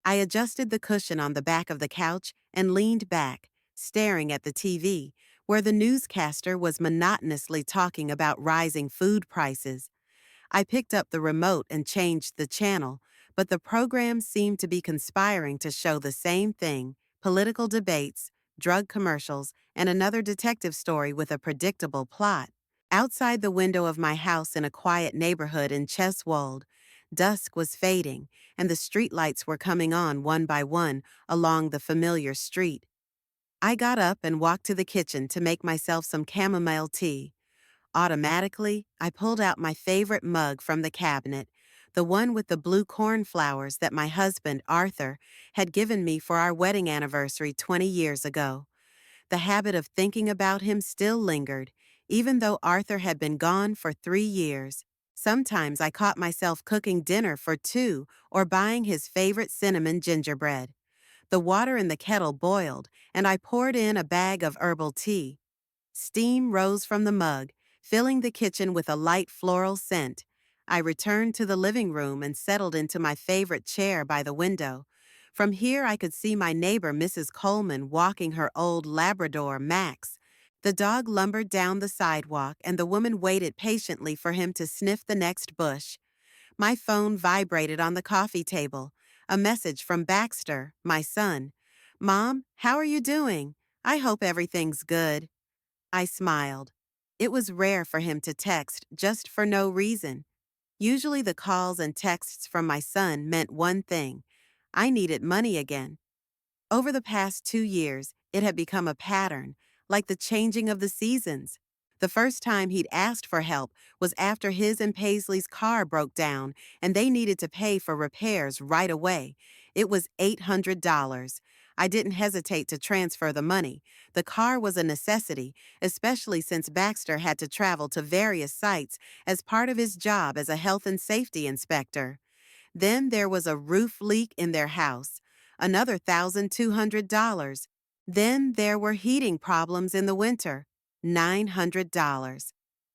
I adjusted the cushion on the back of the couch and leaned back, staring at the TV, where the newscaster was monotonously talking about rising food prices. I picked up the remote and changed the channel, but the program seemed to be conspiring to show the same thing: political debates, drug commercials, and another detective story with a predictable plot. Outside the window of my house in a quiet neighborhood in Cheswold, dusk was fading, and the streetlights were coming on one by one along the familiar street. I got up and walked to the kitchen to make myself some chamomile tea. Automatically, I pulled out my favorite mug from the cabinet, the one with the blue cornflowers that my husband, Arthur, had given me for our wedding anniversary 20 years ago. The habit of thinking about him still lingered, even though Arthur had been gone for 3 years. Sometimes I caught myself cooking dinner for two or buying his favorite cinnamon gingerbread. The water in the kettle boiled, and I poured in a bag of herbal tea. Steam rose from the mug, filling the kitchen with a light floral scent. I returned to the living room and settled into my favorite chair by the window. From here, I could see my neighbor, Mrs. Coleman, walking her old Labrador, Max. The dog lumbered down the sidewalk, and the woman waited patiently for him to sniff the next bush. My phone vibrated on the coffee table. A message from Baxter, my son. "Mom, how are you doing? I hope everything's good." I smiled. It was rare for him to text just for no reason. Usually the calls and texts from my son meant one thing: I needed money again. Over the past 2 years, it had become a pattern, like the changing of the seasons. The first time he'd asked for help was after his and Paisley's car broke down and they needed to pay for repairs right away. It was $800. I didn't hesitate to transfer the money. The car was a necessity, especially since Baxter had to travel to various sites as part of his job as a health and safety inspector. Then there was a roof leak in their house, another $1,200. Then there were heating problems in the winter, $900.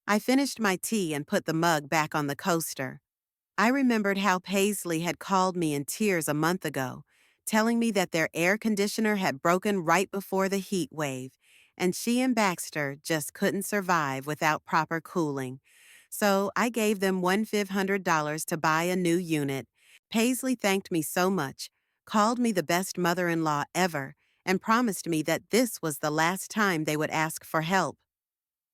I finished my tea and put the mug back on the coaster. I remembered how Paisley had called me in tears a month ago, telling me that their air conditioner had broken right before the heat wave, and she and Baxter just couldn't survive without proper cooling. So I gave them $1,500 to buy a new unit. Paisley thanked me so much, called me the best mother-in-law ever, and promised me that this was the last time they would ask for help.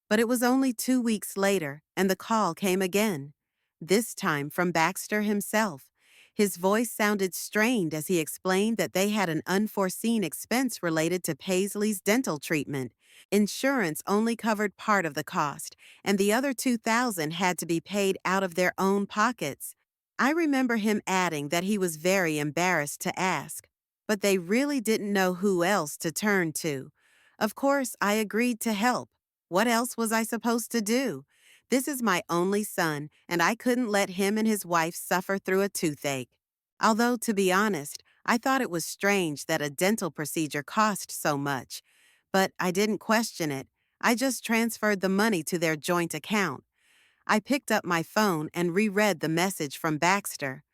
But it was only 2 weeks later, and the call came again, this time from Baxter himself. His voice sounded strained as he explained that they had an unforeseen expense related to Paisley's dental treatment. Insurance only covered part of the cost, and the other $2,000 had to be paid out of their own pockets. I remember him adding that he was very embarrassed to ask, but they really didn't know who else to turn to. Of course, I agreed to help. What else was I supposed to do? This is my only son, and I couldn't let him and his wife suffer through a toothache. Although, to be honest, I thought it was strange that a dental procedure cost so much. But I didn't question it. I just transferred the money to their joint account. I picked up my phone and reread the message from Baxter.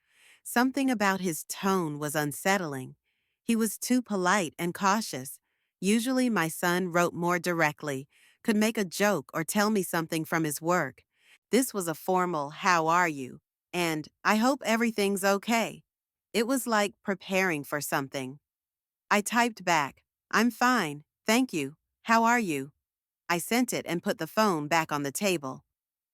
Something about his tone was unsettling. He was too polite and cautious. Usually my son wrote more directly, could make a joke or tell me something from his work. This was a formal "How are you?" and "I hope everything's okay." It was like preparing for something. I typed back, "I'm fine, thank you. How are you?" I sent it and put the phone back on the table.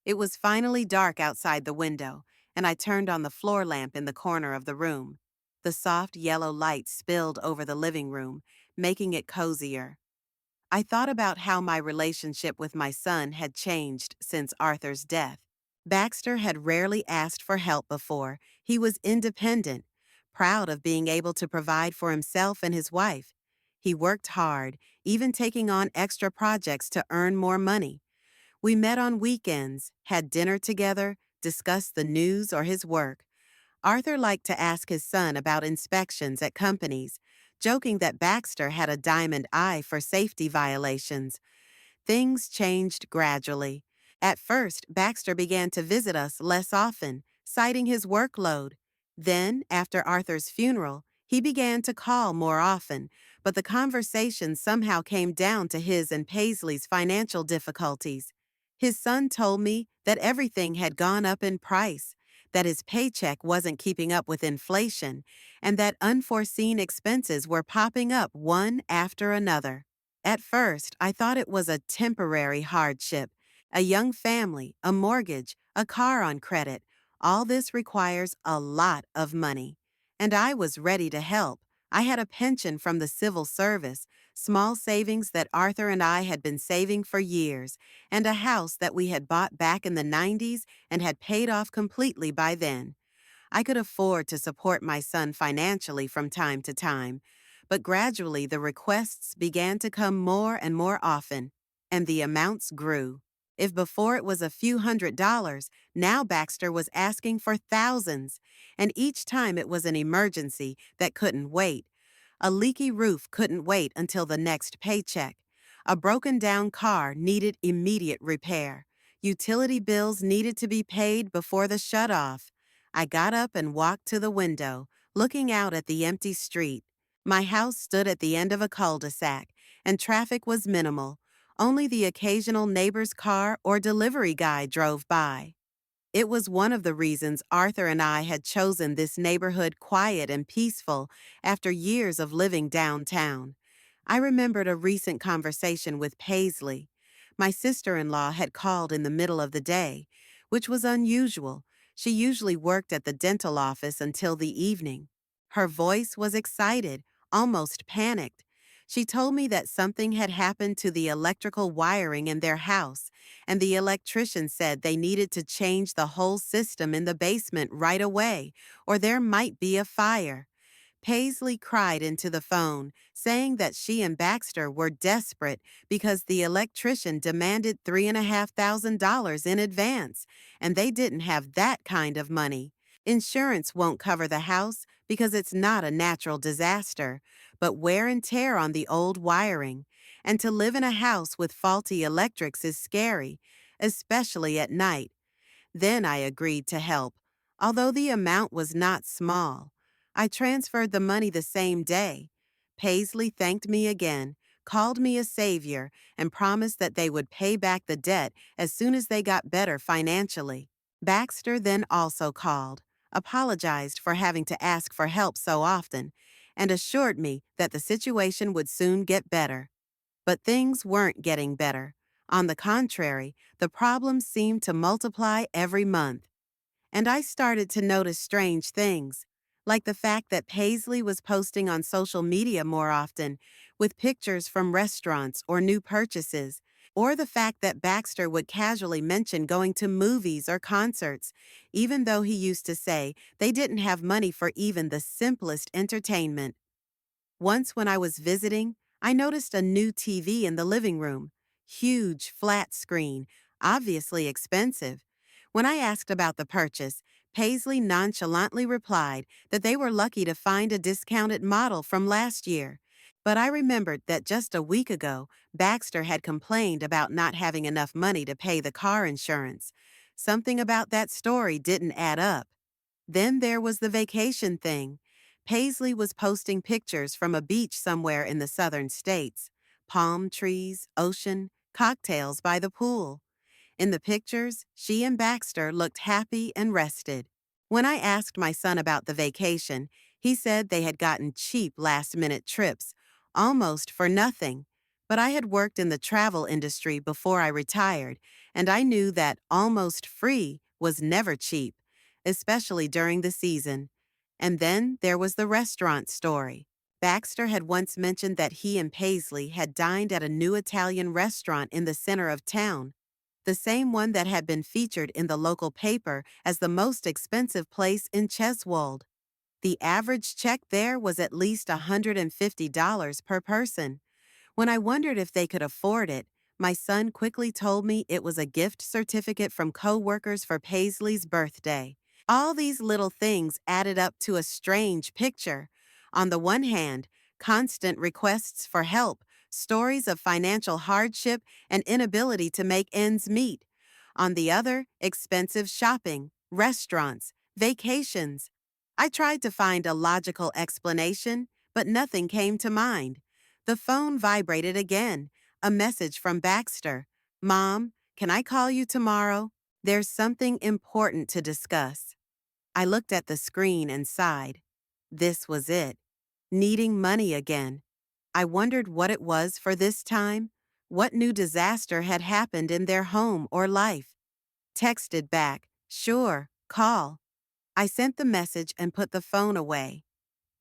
It was finally dark outside the window, and I turned on the floor lamp in the corner of the room. The soft yellow light spilled over the living room, making it cozier. I thought about how my relationship with my son had changed since Arthur's death. Baxter had rarely asked for help before. He was independent, proud of being able to provide for himself and his wife. He worked hard, even taking on extra projects to earn more money. We met on weekends, had dinner together, discussed the news or his work. Arthur liked to ask his son about inspections at companies, joking that Baxter had a diamond eye for safety violations. Things changed gradually. At first, Baxter began to visit us less often, citing his workload. Then, after Arthur's funeral, He began to call more often, but the conversation somehow came down to his and Paisley's financial difficulties. His son told me that everything had gone up in price, that his paycheck wasn't keeping up with inflation, and that unforeseen expenses were popping up one after another. At first, I thought it was a temporary hardship. A young family, a mortgage, a car on credit. All this requires a lot of money. And I was ready to help. I had a pension from the civil service, small savings that Arthur and I had been saving for years, and a house that we had bought back in the 90s and had paid off completely by then. I could afford to support my son financially from time to time, but gradually the requests began to come more and more often, and the amounts grew. If before it was a few $100s, now Baxter was asking for thousands, and each time it was an emergency that couldn't wait. A leaky roof couldn't wait until the next paycheck. A broken down car needed immediate repair. Utility bills needed to be paid before the shut-off. I got up and walked to the window, looking out at the empty street. My house stood at the end of a cul-de-sac, and traffic was minimal. Only the occasional neighbor's car or delivery guy drove by. It was one of the reasons Arthur and I had chosen this neighborhood quiet and peaceful after years of living downtown. I remembered a recent conversation with Paisley. My sister-in-law had called in the middle of the day, which was unusual. She usually worked at the dental office until the evening. Her voice was excited, almost panicked. She told me that something had happened to the electrical wiring in their house, and the electrician said they needed to change the whole system in the basement right away, or there might be a fire. Paisley cried into the phone, saying that she and Baxter were desperate because the electrician demanded $3,500 in advance, and they didn't have that kind of money. Insurance won't cover the house because it's not a natural disaster, but wear and tear on the old wiring. And to live in a house with faulty electrics is scary, especially at night. Then I agreed to help, although the amount was not small. I transferred the money the same day. Paisley thanked me again, called me a savior, and promised that they would pay back the debt as soon as they got better financially. Baxter then also called, apologized for having to ask for help so often, and assured me that the situation would soon get better. But things weren't getting better. On the contrary, the problems seemed to multiply every month. And I started to notice strange things, like the fact that Paisley was posting on social media more often, with pictures from restaurants or new purchases, or the fact that Baxter would casually mention going to movies or concerts, even though he used to say they didn't have money for even the simplest entertainment. Once when I was visiting, I noticed a new TV in the living room. Huge, flat screen, obviously expensive. When I asked about the purchase, Paisley nonchalantly replied that they were lucky to find a discounted model from last year. But I remembered that just a week ago, Baxter had complained about not having enough money to pay the car insurance. Something about that story didn't add up. Then there was the vacation thing. Paisley was posting pictures from a beach somewhere in the southern states. Palm trees, ocean, cocktails by the pool. In the pictures, she and Baxter looked happy and rested. When I asked my son about the vacation, he said they had gotten cheap last-minute trips, almost for nothing. But I had worked in the travel industry before I retired, and I knew that almost free was never cheap, especially during the season. And then there was the restaurant story. Baxter had once mentioned that he and Paisley had dined at a new Italian restaurant in the center of town, the same one that had been featured in the local paper as the most expensive place in Cheswold. The average check there was at least $150 per person. When I wondered if they could afford it, my son quickly told me it was a gift certificate from co-workers for Paisley's birthday. All these little things added up to a strange picture. On the one hand, constant requests for help, stories of financial hardship and inability to make ends meet. On the other, expensive shopping, restaurants, vacations. I tried to find a logical explanation, but nothing came to mind. The phone vibrated again. A message from Baxter. Mom, can I call you tomorrow? There's something important to discuss. I looked at the screen and sighed. This was it. Needing money again. I wondered what it was for this time. What new disaster had happened in their home or life? Texted back, sure, call. I sent the message and put the phone away.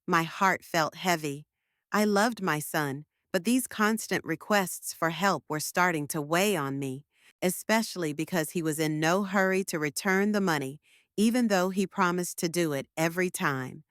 My heart felt heavy. I loved my son, but these constant requests for help were starting to weigh on me, especially because he was in no hurry to return the money, even though he promised to do it every time.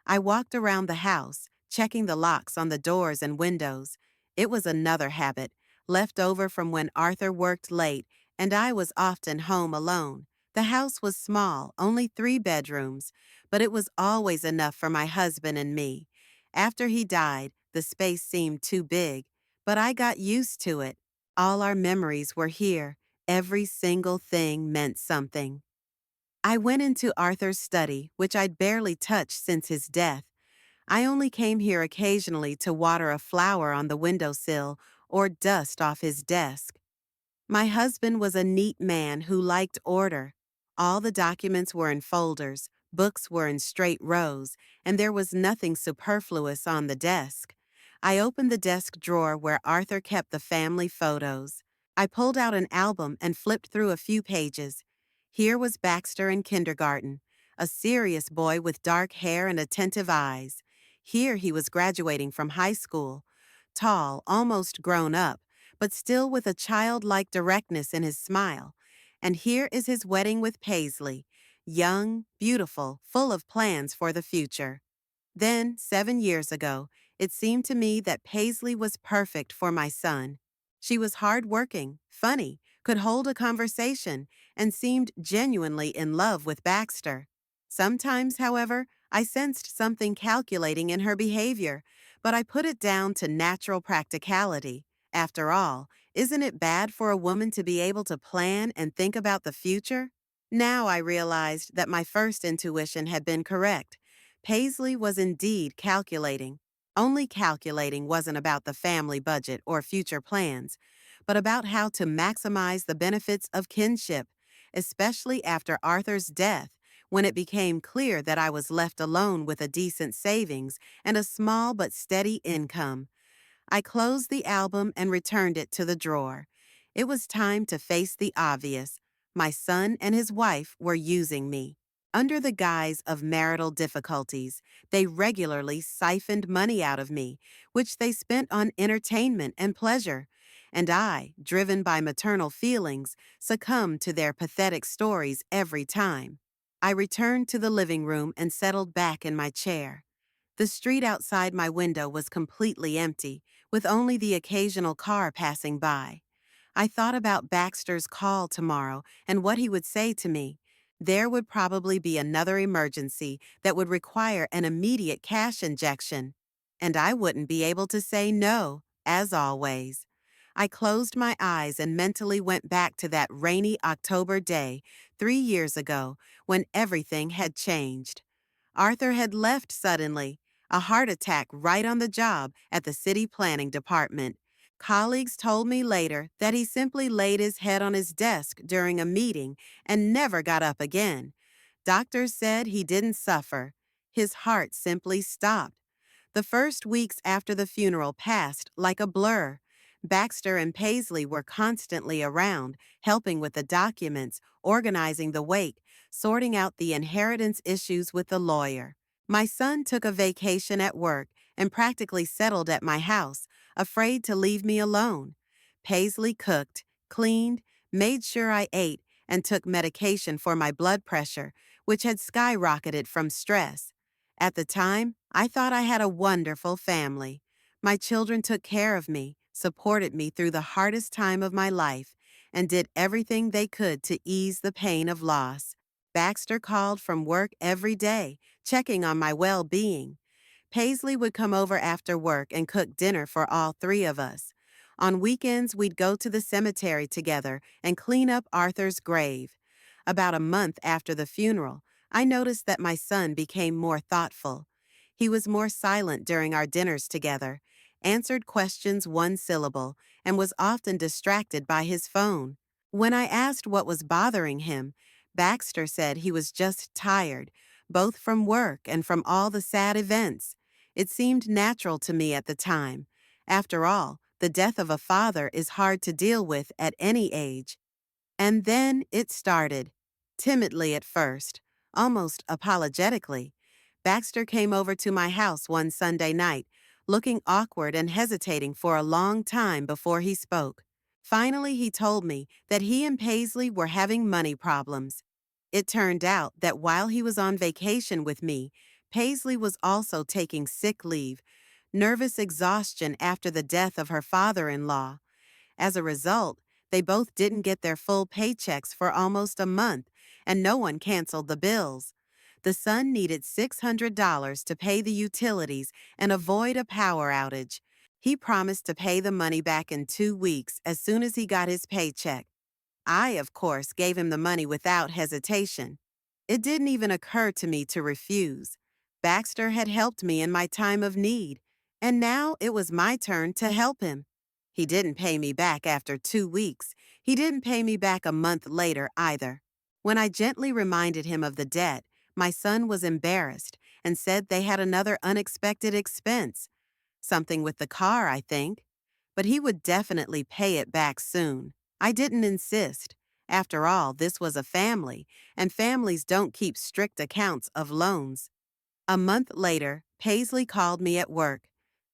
I walked around the house, checking the locks on the doors and windows. It was another habit, left over from when Arthur worked late and I was often home alone. The house was small, only 3 bedrooms, but it was always enough for my husband and me. After he died, the space seemed too big, but I got used to it. All our memories were here. Every single thing meant something. I went into Arthur's study, which I'd barely touched since his death. I only came here occasionally to water a flower on the windowsill or dust off his desk. My husband was a neat man who liked order. All the documents were in folders, books were in straight rows, and there was nothing superfluous on the desk. I opened the desk drawer where Arthur kept the family photos. I pulled out an album and flipped through a few pages. Here was Baxter in kindergarten, a serious boy with dark hair and attentive eyes. Here he was graduating from high school, tall, almost grown up, but still with a childlike directness in his smile. And here is his wedding with Paisley, young, beautiful, full of plans for the future. Then, 7 years ago, it seemed to me that Paisley was perfect for my son. She was hardworking, funny, could hold a conversation, and seemed genuinely in love with Baxter. Sometimes, however, I sensed something calculating in her behavior, but I put it down to natural practicality. After all, isn't it bad for a woman to be able to plan and think about the future? Now I realized that my first intuition had been correct. Paisley was indeed calculating. Only calculating wasn't about the family budget or future plans, but about how to maximize the benefits of kinship, especially after Arthur's death, when it became clear that I was left alone with a decent savings and a small but steady income. I closed the album and returned it to the drawer. It was time to face the obvious. My son and his wife were using me. Under the guise of marital difficulties, they regularly siphoned money out of me, which they spent on entertainment and pleasure. And I, driven by maternal feelings, succumbed to their pathetic stories every time. I returned to the living room and settled back in my chair. The street outside my window was completely empty, with only the occasional car passing by. I thought about Baxter's call tomorrow and what he would say to me. There would probably be another emergency that would require an immediate cash injection. And I wouldn't be able to say no, as always. I closed my eyes and mentally went back to that rainy October day, 3 years ago, when everything had changed. Arthur had left suddenly, a heart attack right on the job at the city planning department. Colleagues told me later that he simply laid his head on his desk during a meeting and never got up again. Doctors said he didn't suffer. His heart simply stopped. The first weeks after the funeral passed like a blur. Baxter and Paisley were constantly around, helping with the documents, organizing the wake, sorting out the inheritance issues with the lawyer. My son took a vacation at work and practically settled at my house, afraid to leave me alone. Paisley cooked, cleaned, made sure I ate, and took medication for my blood pressure, which had skyrocketed from stress. At the time, I thought I had a wonderful family. My children took care of me, supported me through the hardest time of my life, and did everything they could to ease the pain of loss. Baxter called from work every day, checking on my well-being. Paisley would come over after work and cook dinner for all 3 of us. On weekends, we'd go to the cemetery together and clean up Arthur's grave. About a month after the funeral, I noticed that my son became more thoughtful. He was more silent during our dinners together, answered questions one syllable, and was often distracted by his phone. When I asked what was bothering him, Baxter said he was just tired, both from work and from all the sad events. It seemed natural to me at the time. After all, the death of a father is hard to deal with at any age. And then it started. Timidly at first, almost apologetically. Baxter came over to my house one Sunday night, looking awkward and hesitating for a long time before he spoke. Finally, he told me that he and Paisley were having money problems. It turned out that while he was on vacation with me, Paisley was also taking sick leave, nervous exhaustion after the death of her father-in-law. As a result, they both didn't get their full paychecks for almost a month, and no one canceled the bills. The son needed $600 to pay the utilities and avoid a power outage. He promised to pay the money back in 2 weeks as soon as he got his paycheck. I, of course, gave him the money without hesitation. It didn't even occur to me to refuse. Baxter had helped me in my time of need, and now it was my turn to help him. He didn't pay me back after 2 weeks. He didn't pay me back a month later either. When I gently reminded him of the debt, my son was embarrassed and said they had another unexpected expense. Something with the car, I think. But he would definitely pay it back soon. I didn't insist. After all, this was a family, and families don't keep strict accounts of loans. A month later, Paisley called me at work.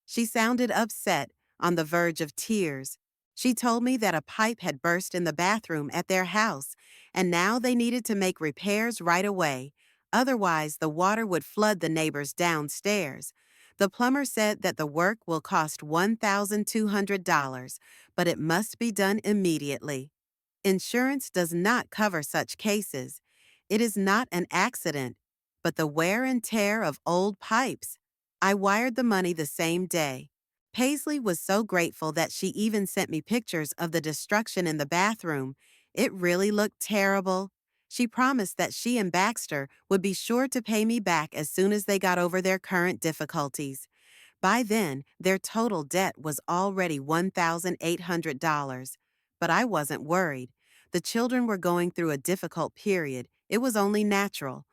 She sounded upset, on the verge of tears. She told me that a pipe had burst in the bathroom at their house, and now they needed to make repairs right away. Otherwise, the water would flood the neighbors downstairs. The plumber said that the work will cost $1,200, but it must be done immediately. Insurance does not cover such cases. It is not an accident, but the wear and tear of old pipes. I wired the money the same day. Paisley was so grateful that she even sent me pictures of the destruction in the bathroom. It really looked terrible. She promised that she and Baxter would be sure to pay me back as soon as they got over their current difficulties. By then, their total debt was already $1,800. But I wasn't worried. The children were going through a difficult period. It was only natural.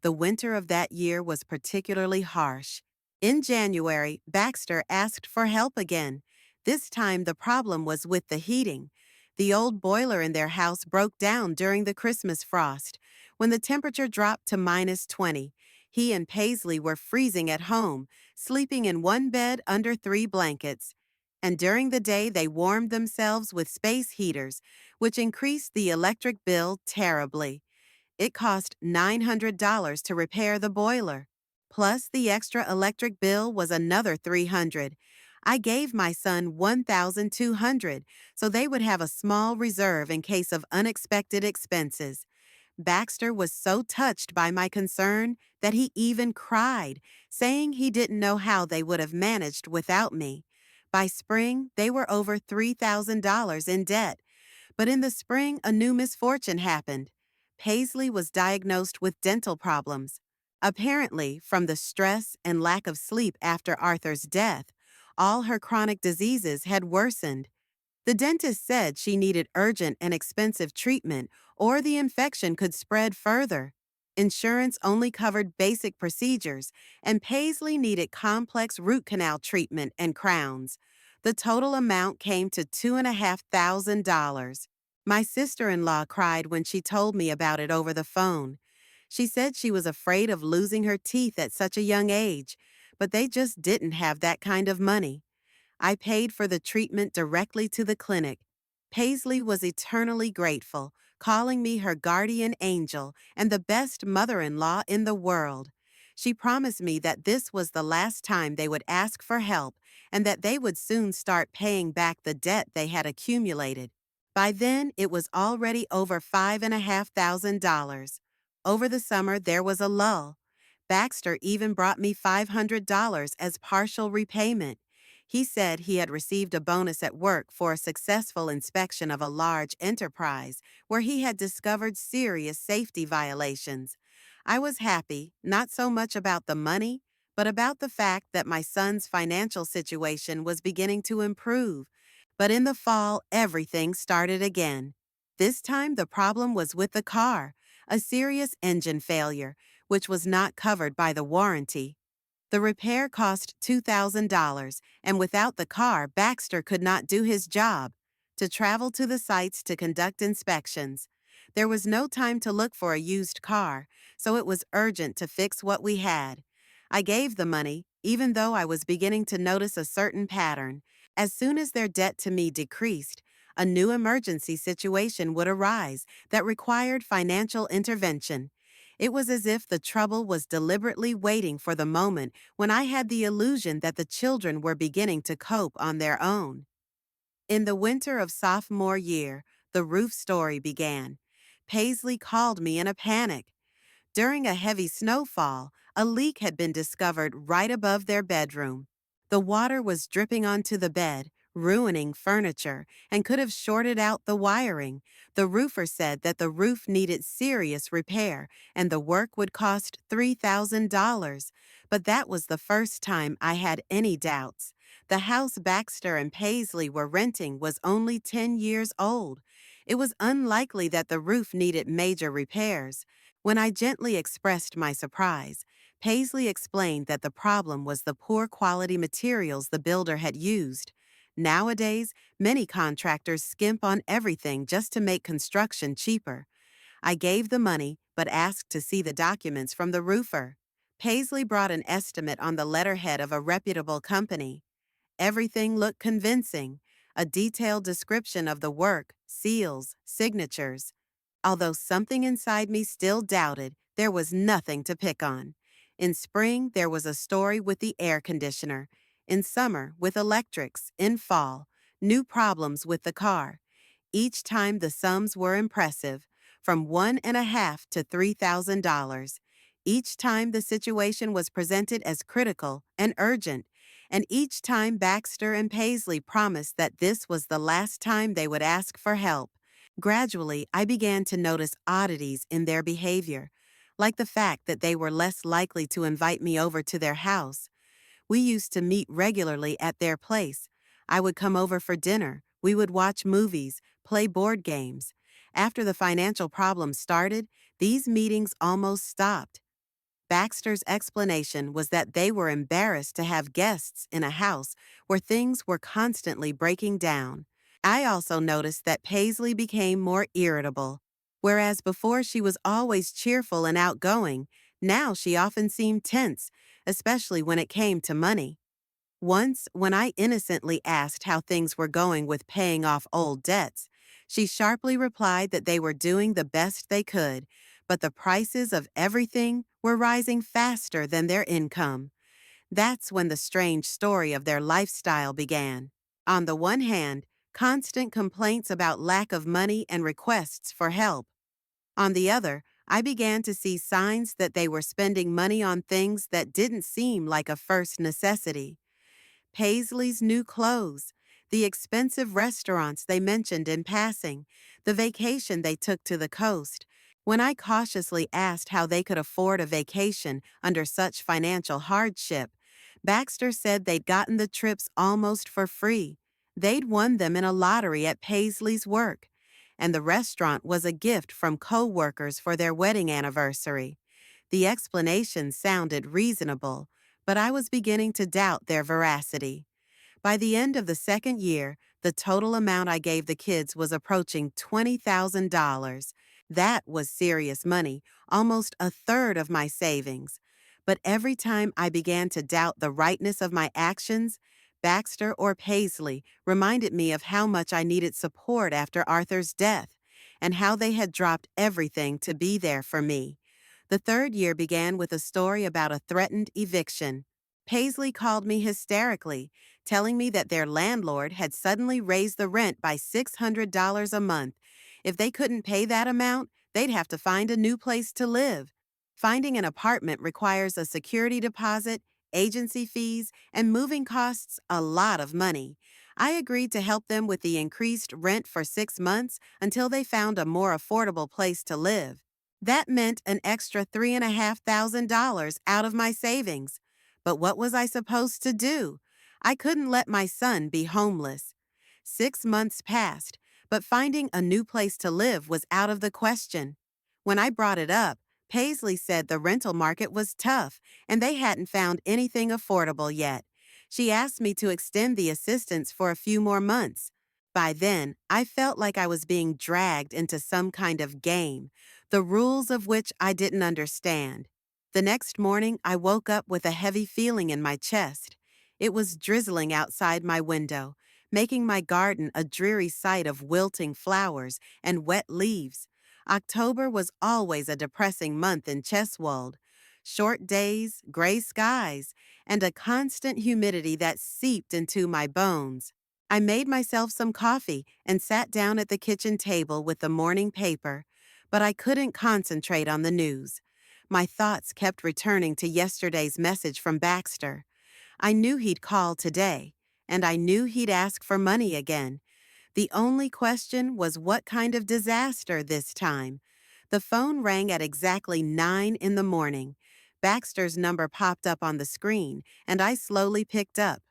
The winter of that year was particularly harsh. In January, Baxter asked for help again. This time the problem was with the heating. The old boiler in their house broke down during the Christmas frost. When the temperature dropped to -20, he and Paisley were freezing at home, sleeping in one bed under 3 blankets. And during the day they warmed themselves with space heaters, which increased the electric bill terribly. It cost $900 to repair the boiler. Plus, the extra electric bill was another $300. I gave my son $1,200 so they would have a small reserve in case of unexpected expenses. Baxter was so touched by my concern that he even cried, saying he didn't know how they would have managed without me. By spring, they were over $3,000 in debt. But in the spring, a new misfortune happened. Paisley was diagnosed with dental problems. Apparently, from the stress and lack of sleep after Arthur's death, all her chronic diseases had worsened. The dentist said she needed urgent and expensive treatment, or the infection could spread further. Insurance only covered basic procedures, and Paisley needed complex root canal treatment and crowns. The total amount came to $2,500. My sister-in-law cried when she told me about it over the phone. She said she was afraid of losing her teeth at such a young age, but they just didn't have that kind of money. I paid for the treatment directly to the clinic. Paisley was eternally grateful, calling me her guardian angel and the best mother-in-law in the world. She promised me that this was the last time they would ask for help and that they would soon start paying back the debt they had accumulated. By then, it was already over $5,500. Over the summer, there was a lull. Baxter even brought me $500 as partial repayment. He said he had received a bonus at work for a successful inspection of a large enterprise where he had discovered serious safety violations. I was happy, not so much about the money, but about the fact that my son's financial situation was beginning to improve. But in the fall, everything started again. This time, the problem was with the car, a serious engine failure, which was not covered by the warranty. The repair cost $2,000, and without the car, Baxter could not do his job to travel to the sites to conduct inspections. There was no time to look for a used car, so it was urgent to fix what we had. I gave the money, even though I was beginning to notice a certain pattern. As soon as their debt to me decreased, a new emergency situation would arise that required financial intervention. It was as if the trouble was deliberately waiting for the moment when I had the illusion that the children were beginning to cope on their own. In the winter of sophomore year, the roof story began. Paisley called me in a panic. During a heavy snowfall, a leak had been discovered right above their bedroom. The water was dripping onto the bed, ruining furniture, and could have shorted out the wiring. The roofer said that the roof needed serious repair and the work would cost $3,000. But that was the first time I had any doubts. The house Baxter and Paisley were renting was only 10 years old. It was unlikely that the roof needed major repairs. When I gently expressed my surprise, Paisley explained that the problem was the poor quality materials the builder had used. Nowadays, many contractors skimp on everything just to make construction cheaper. I gave the money, but asked to see the documents from the roofer. Paisley brought an estimate on the letterhead of a reputable company. Everything looked convincing, a detailed description of the work, seals, signatures. Although something inside me still doubted, there was nothing to pick on. In spring, there was a story with the air conditioner. In summer, with electrics. In fall, new problems with the car. Each time the sums were impressive, from $1.5 to $3,000. Each time the situation was presented as critical and urgent, and each time Baxter and Paisley promised that this was the last time they would ask for help. Gradually, I began to notice oddities in their behavior, like the fact that they were less likely to invite me over to their house. We used to meet regularly at their place. I would come over for dinner. We would watch movies, play board games. After the financial problems started, these meetings almost stopped. Baxter's explanation was that they were embarrassed to have guests in a house where things were constantly breaking down. I also noticed that Paisley became more irritable. Whereas before she was always cheerful and outgoing, now she often seemed tense, especially when it came to money. Once, when I innocently asked how things were going with paying off old debts, she sharply replied that they were doing the best they could, but the prices of everything were rising faster than their income. That's when the strange story of their lifestyle began. On the one hand, constant complaints about lack of money and requests for help. On the other, I began to see signs that they were spending money on things that didn't seem like a first necessity. Paisley's new clothes, the expensive restaurants they mentioned in passing, the vacation they took to the coast. When I cautiously asked how they could afford a vacation under such financial hardship, Baxter said they'd gotten the trips almost for free. They'd won them in a lottery at Paisley's work, and the restaurant was a gift from co-workers for their wedding anniversary. The explanation sounded reasonable, but I was beginning to doubt their veracity. By the end of the second year, the total amount I gave the kids was approaching $20,000. That was serious money, almost a third of my savings. But every time I began to doubt the rightness of my actions, Baxter or Paisley reminded me of how much I needed support after Arthur's death, and how they had dropped everything to be there for me. The third year began with a story about a threatened eviction. Paisley called me hysterically, telling me that their landlord had suddenly raised the rent by $600 a month. If they couldn't pay that amount, they'd have to find a new place to live. Finding an apartment requires a security deposit, agency fees, and moving costs a lot of money. I agreed to help them with the increased rent for 6 months until they found a more affordable place to live. That meant an extra $3,500 out of my savings. But what was I supposed to do? I couldn't let my son be homeless. 6 months passed, but finding a new place to live was out of the question. When I brought it up, Paisley said the rental market was tough and they hadn't found anything affordable yet. She asked me to extend the assistance for a few more months. By then, I felt like I was being dragged into some kind of game, the rules of which I didn't understand. The next morning, I woke up with a heavy feeling in my chest. It was drizzling outside my window, making my garden a dreary sight of wilting flowers and wet leaves. October was always a depressing month in Cheswold. Short days, gray skies, and a constant humidity that seeped into my bones. I made myself some coffee and sat down at the kitchen table with the morning paper, but I couldn't concentrate on the news. My thoughts kept returning to yesterday's message from Baxter. I knew he'd call today, and I knew he'd ask for money again. The only question was what kind of disaster this time. The phone rang at exactly 9 in the morning. Baxter's number popped up on the screen, and I slowly picked up.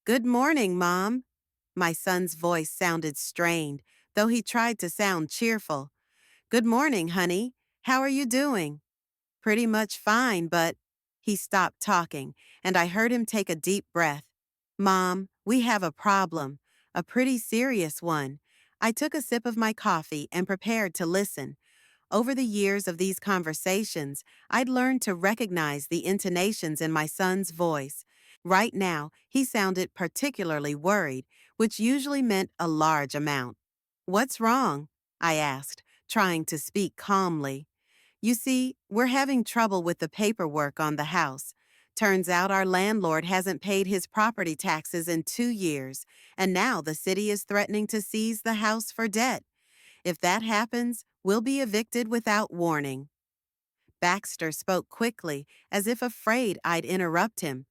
"Good morning, Mom." My son's voice sounded strained, though he tried to sound cheerful. "Good morning, honey. How are you doing?" "Pretty much fine, but—" He stopped talking, and I heard him take a deep breath. "Mom, we have a problem. A pretty serious one." I took a sip of my coffee and prepared to listen. Over the years of these conversations, I'd learned to recognize the intonations in my son's voice. Right now, he sounded particularly worried, which usually meant a large amount. "What's wrong?" I asked, trying to speak calmly. "You see, we're having trouble with the paperwork on the house. Turns out our landlord hasn't paid his property taxes in 2 years, and now the city is threatening to seize the house for debt. If that happens, we'll be evicted without warning." Baxter spoke quickly, as if afraid I'd interrupt him.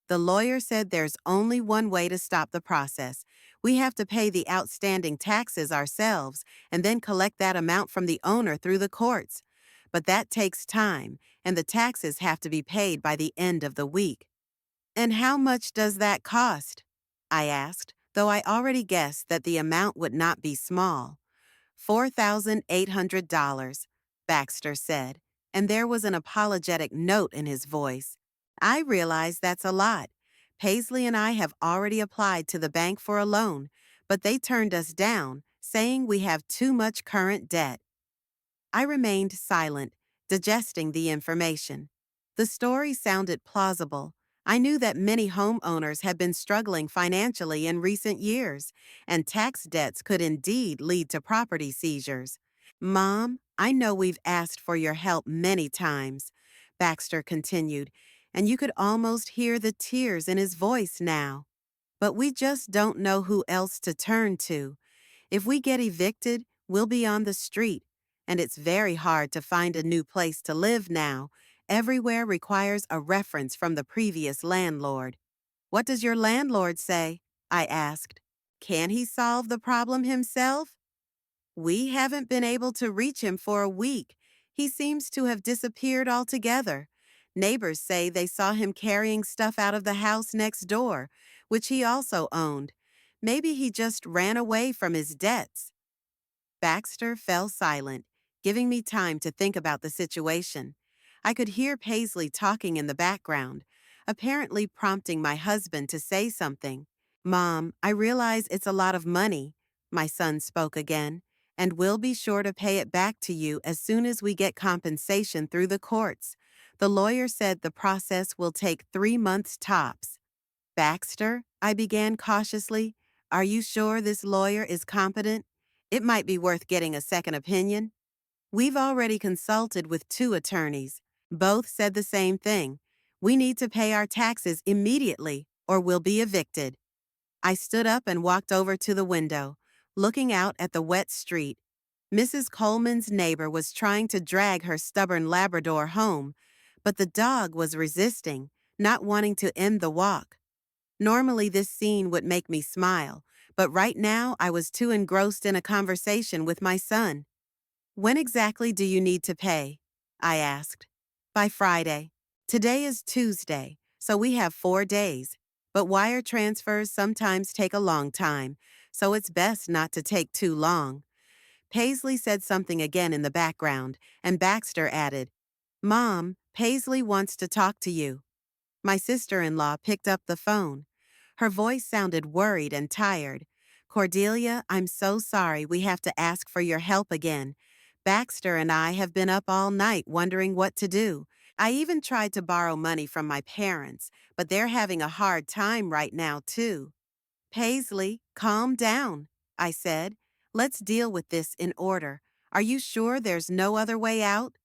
"The lawyer said there's only one way to stop the process. We have to pay the outstanding taxes ourselves and then collect that amount from the owner through the courts. But that takes time, and the taxes have to be paid by the end of the week." "And how much does that cost?" I asked, though I already guessed that the amount would not be small. $4,800, Baxter said, and there was an apologetic note in his voice. "I realize that's a lot. Paisley and I have already applied to the bank for a loan, but they turned us down, saying we have too much current debt." I remained silent, digesting the information. The story sounded plausible. I knew that many homeowners had been struggling financially in recent years, and tax debts could indeed lead to property seizures. "Mom, I know we've asked for your help many times," Baxter continued, and you could almost hear the tears in his voice now. "But we just don't know who else to turn to. If we get evicted, we'll be on the street, and it's very hard to find a new place to live now. Everywhere requires a reference from the previous landlord." "What does your landlord say?" I asked. "Can he solve the problem himself?" "We haven't been able to reach him for a week. He seems to have disappeared altogether. Neighbors say they saw him carrying stuff out of the house next door, which he also owned. Maybe he just ran away from his debts." Baxter fell silent, giving me time to think about the situation. I could hear Paisley talking in the background, apparently prompting my husband to say something. "Mom, I realize it's a lot of money," my son spoke again, "and we'll be sure to pay it back to you as soon as we get compensation through the courts. The lawyer said the process will take 3 months tops." "Baxter," I began cautiously, "are you sure this lawyer is competent? It might be worth getting a second opinion." "We've already consulted with 2 attorneys. Both said the same thing. We need to pay our taxes immediately or we'll be evicted." I stood up and walked over to the window, looking out at the wet street. Mrs. Coleman's neighbor was trying to drag her stubborn Labrador home, but the dog was resisting, not wanting to end the walk. Normally this scene would make me smile, but right now I was too engrossed in a conversation with my son. "When exactly do you need to pay?" I asked. By Friday. Today is Tuesday, so we have 4 days. But wire transfers sometimes take a long time, so it's best not to take too long. Paisley said something again in the background, and Baxter added, Mom, Paisley wants to talk to you. My sister-in-law picked up the phone. Her voice sounded worried and tired. Cordelia, I'm so sorry we have to ask for your help again. Baxter and I have been up all night wondering what to do. I even tried to borrow money from my parents, but they're having a hard time right now, too. Paisley, calm down, I said. Let's deal with this in order. Are you sure there's no other way out?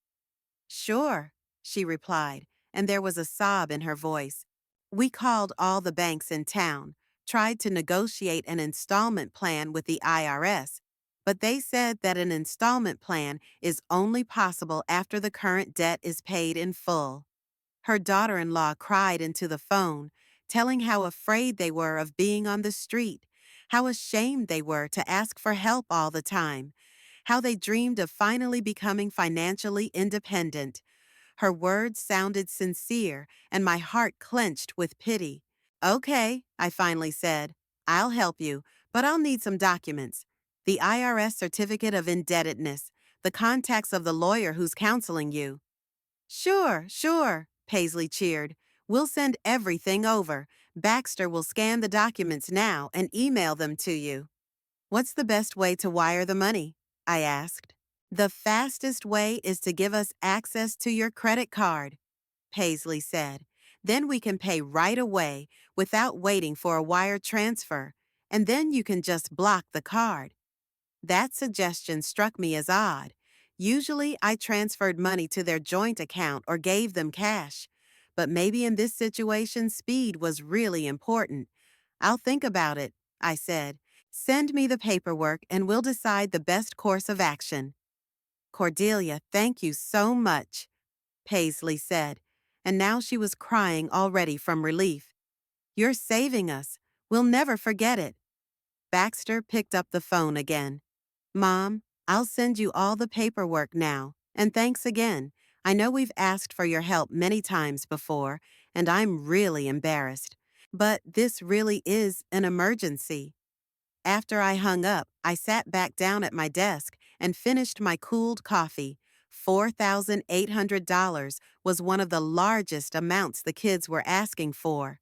Sure, she replied, and there was a sob in her voice. We called all the banks in town, tried to negotiate an installment plan with the IRS, but they said that an installment plan is only possible after the current debt is paid in full. Her daughter-in-law cried into the phone, telling how afraid they were of being on the street, how ashamed they were to ask for help all the time, how they dreamed of finally becoming financially independent. Her words sounded sincere, and my heart clenched with pity. Okay, I finally said. I'll help you, but I'll need some documents. The IRS certificate of indebtedness, the contacts of the lawyer who's counseling you. Sure, Paisley cheered. We'll send everything over. Baxter will scan the documents now and email them to you. What's the best way to wire the money? I asked. The fastest way is to give us access to your credit card, Paisley said. Then we can pay right away without waiting for a wire transfer, and then you can just block the card. That suggestion struck me as odd. Usually, I transferred money to their joint account or gave them cash. But maybe in this situation, speed was really important. I'll think about it, I said. Send me the paperwork and we'll decide the best course of action. Cordelia, thank you so much, Paisley said, and now she was crying already from relief. You're saving us. We'll never forget it. Baxter picked up the phone again. Mom, I'll send you all the paperwork now, and thanks again. I know we've asked for your help many times before, and I'm really embarrassed. But this really is an emergency. After I hung up, I sat back down at my desk and finished my cooled coffee. $4,800 was one of the largest amounts the kids were asking for.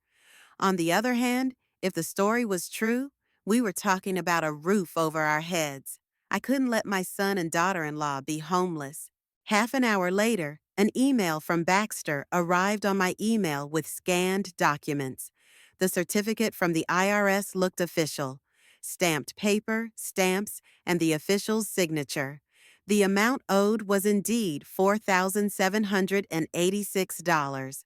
On the other hand, if the story was true, we were talking about a roof over our heads. I couldn't let my son and daughter-in-law be homeless. Half an hour later, an email from Baxter arrived on my email with scanned documents. The certificate from the IRS looked official. Stamped paper, stamps, and the official's signature. The amount owed was indeed $4,786.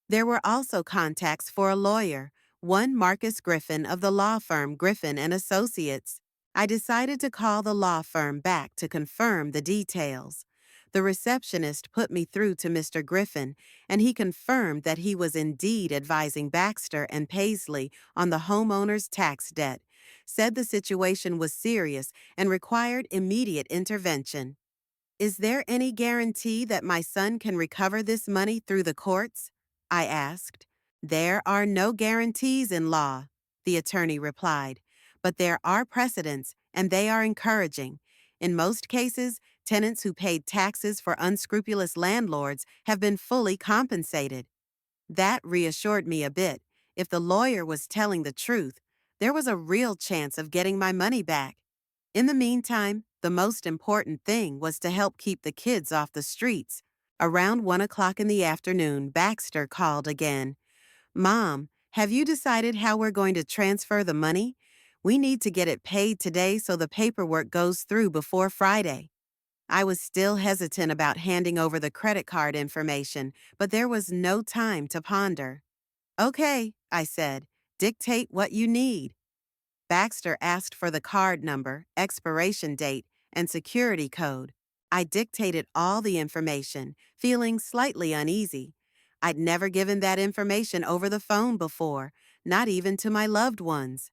There were also contacts for a lawyer, one Marcus Griffin of the law firm Griffin and Associates. I decided to call the law firm back to confirm the details. The receptionist put me through to Mr. Griffin, and he confirmed that he was indeed advising Baxter and Paisley on the homeowner's tax debt, said the situation was serious and required immediate intervention. Is there any guarantee that my son can recover this money through the courts? I asked. There are no guarantees in law, the attorney replied, but there are precedents, and they are encouraging. In most cases, tenants who paid taxes for unscrupulous landlords have been fully compensated. That reassured me a bit. If the lawyer was telling the truth, there was a real chance of getting my money back. In the meantime, the most important thing was to help keep the kids off the streets. Around 1 o'clock in the afternoon, Baxter called again. Mom, have you decided how we're going to transfer the money? We need to get it paid today so the paperwork goes through before Friday. I was still hesitant about handing over the credit card information, but there was no time to ponder. Okay, I said, dictate what you need. Baxter asked for the card number, expiration date, and security code. I dictated all the information, feeling slightly uneasy. I'd never given that information over the phone before, not even to my loved ones.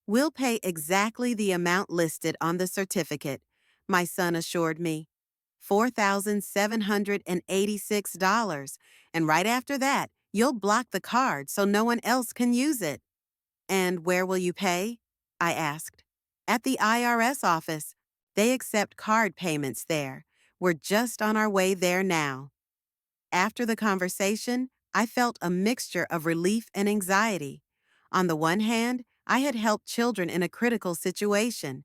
We'll pay exactly the amount listed on the certificate, my son assured me. $4,786. And right after that, you'll block the card so no one else can use it. And where will you pay? I asked. At the IRS office. They accept card payments there. We're just on our way there now. After the conversation, I felt a mixture of relief and anxiety. On the one hand, I had helped children in a critical situation.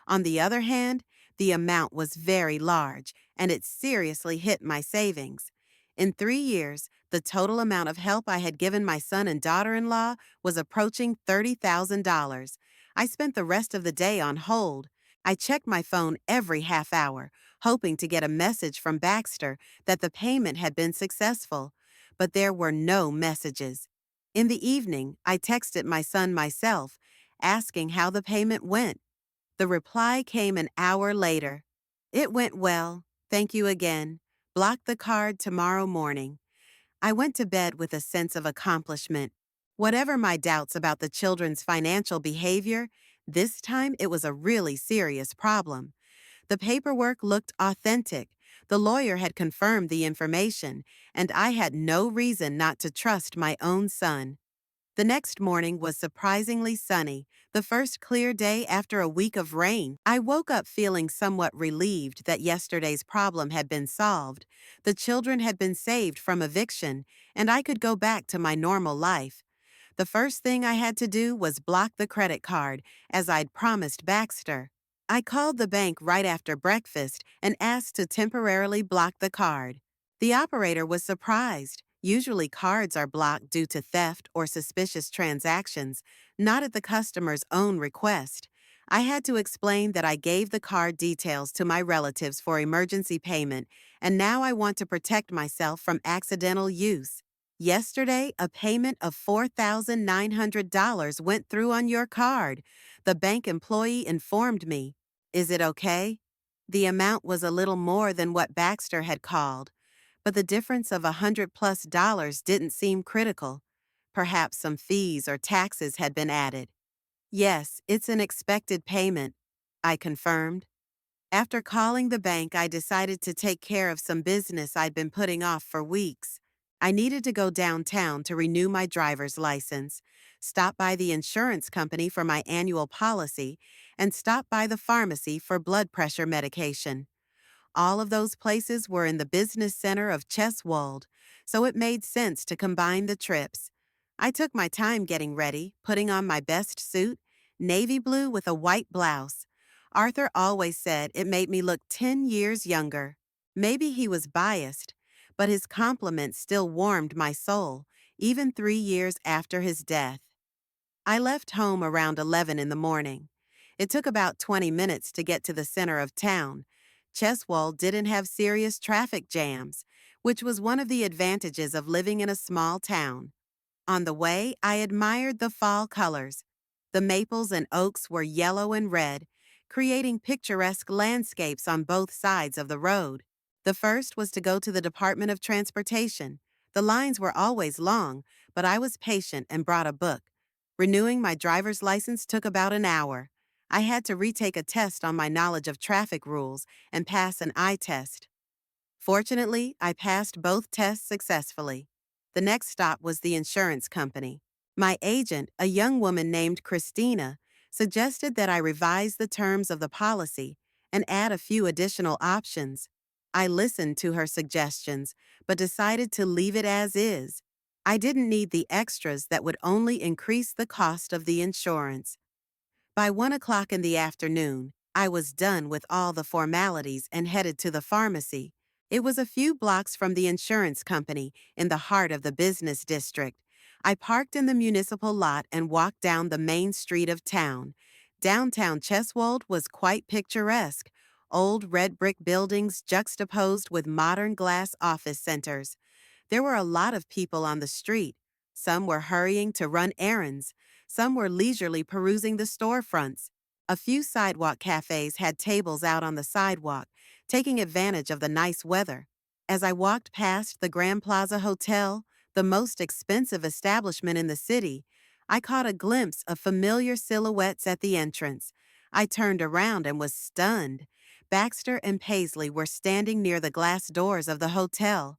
On the other hand, the amount was very large, and it seriously hit my savings. In 3 years, the total amount of help I had given my son and daughter-in-law was approaching $30,000. I spent the rest of the day on hold. I checked my phone every half hour, hoping to get a message from Baxter that the payment had been successful. But there were no messages. In the evening, I texted my son myself, asking how the payment went. The reply came an hour later. It went well. Thank you again. Block the card tomorrow morning. I went to bed with a sense of accomplishment. Whatever my doubts about the children's financial behavior, this time it was a really serious problem. The paperwork looked authentic. The lawyer had confirmed the information, and I had no reason not to trust my own son. The next morning was surprisingly sunny, the first clear day after a week of rain. I woke up feeling somewhat relieved that yesterday's problem had been solved. The children had been saved from eviction, and I could go back to my normal life. The first thing I had to do was block the credit card, as I'd promised Baxter. I called the bank right after breakfast and asked to temporarily block the card. The operator was surprised. Usually cards are blocked due to theft or suspicious transactions, not at the customer's own request. I had to explain that I gave the card details to my relatives for emergency payment, and now I want to protect myself from accidental use. Yesterday, a payment of $4,900 went through on your card. The bank employee informed me. Is it okay? The amount was a little more than what Baxter had called, but the difference of $100+ didn't seem critical. Perhaps some fees or taxes had been added. Yes, it's an expected payment, I confirmed. After calling the bank, I decided to take care of some business I'd been putting off for weeks. I needed to go downtown to renew my driver's license, stop by the insurance company for my annual policy, and stop by the pharmacy for blood pressure medication. All of those places were in the business center of Cheswold, so it made sense to combine the trips. I took my time getting ready, putting on my best suit, navy blue with a white blouse. Arthur always said it made me look 10 years younger. Maybe he was biased, but his compliments still warmed my soul, even 3 years after his death. I left home around 11 in the morning. It took about 20 minutes to get to the center of town. Cheswold didn't have serious traffic jams, which was one of the advantages of living in a small town. On the way, I admired the fall colors. The maples and oaks were yellow and red, creating picturesque landscapes on both sides of the road. The first was to go to the Department of Transportation. The lines were always long, but I was patient and brought a book. Renewing my driver's license took about an hour. I had to retake a test on my knowledge of traffic rules and pass an eye test. Fortunately, I passed both tests successfully. The next stop was the insurance company. My agent, a young woman named Christina, suggested that I revise the terms of the policy and add a few additional options. I listened to her suggestions, but decided to leave it as is. I didn't need the extras that would only increase the cost of the insurance. By 1 o'clock in the afternoon, I was done with all the formalities and headed to the pharmacy. It was a few blocks from the insurance company in the heart of the business district. I parked in the municipal lot and walked down the main street of town. Downtown Cheswold was quite picturesque. Old red brick buildings juxtaposed with modern glass office centers. There were a lot of people on the street. Some were hurrying to run errands. Some were leisurely perusing the storefronts. A few sidewalk cafes had tables out on the sidewalk, taking advantage of the nice weather. As I walked past the Grand Plaza Hotel, the most expensive establishment in the city, I caught a glimpse of familiar silhouettes at the entrance. I turned around and was stunned. Baxter and Paisley were standing near the glass doors of the hotel.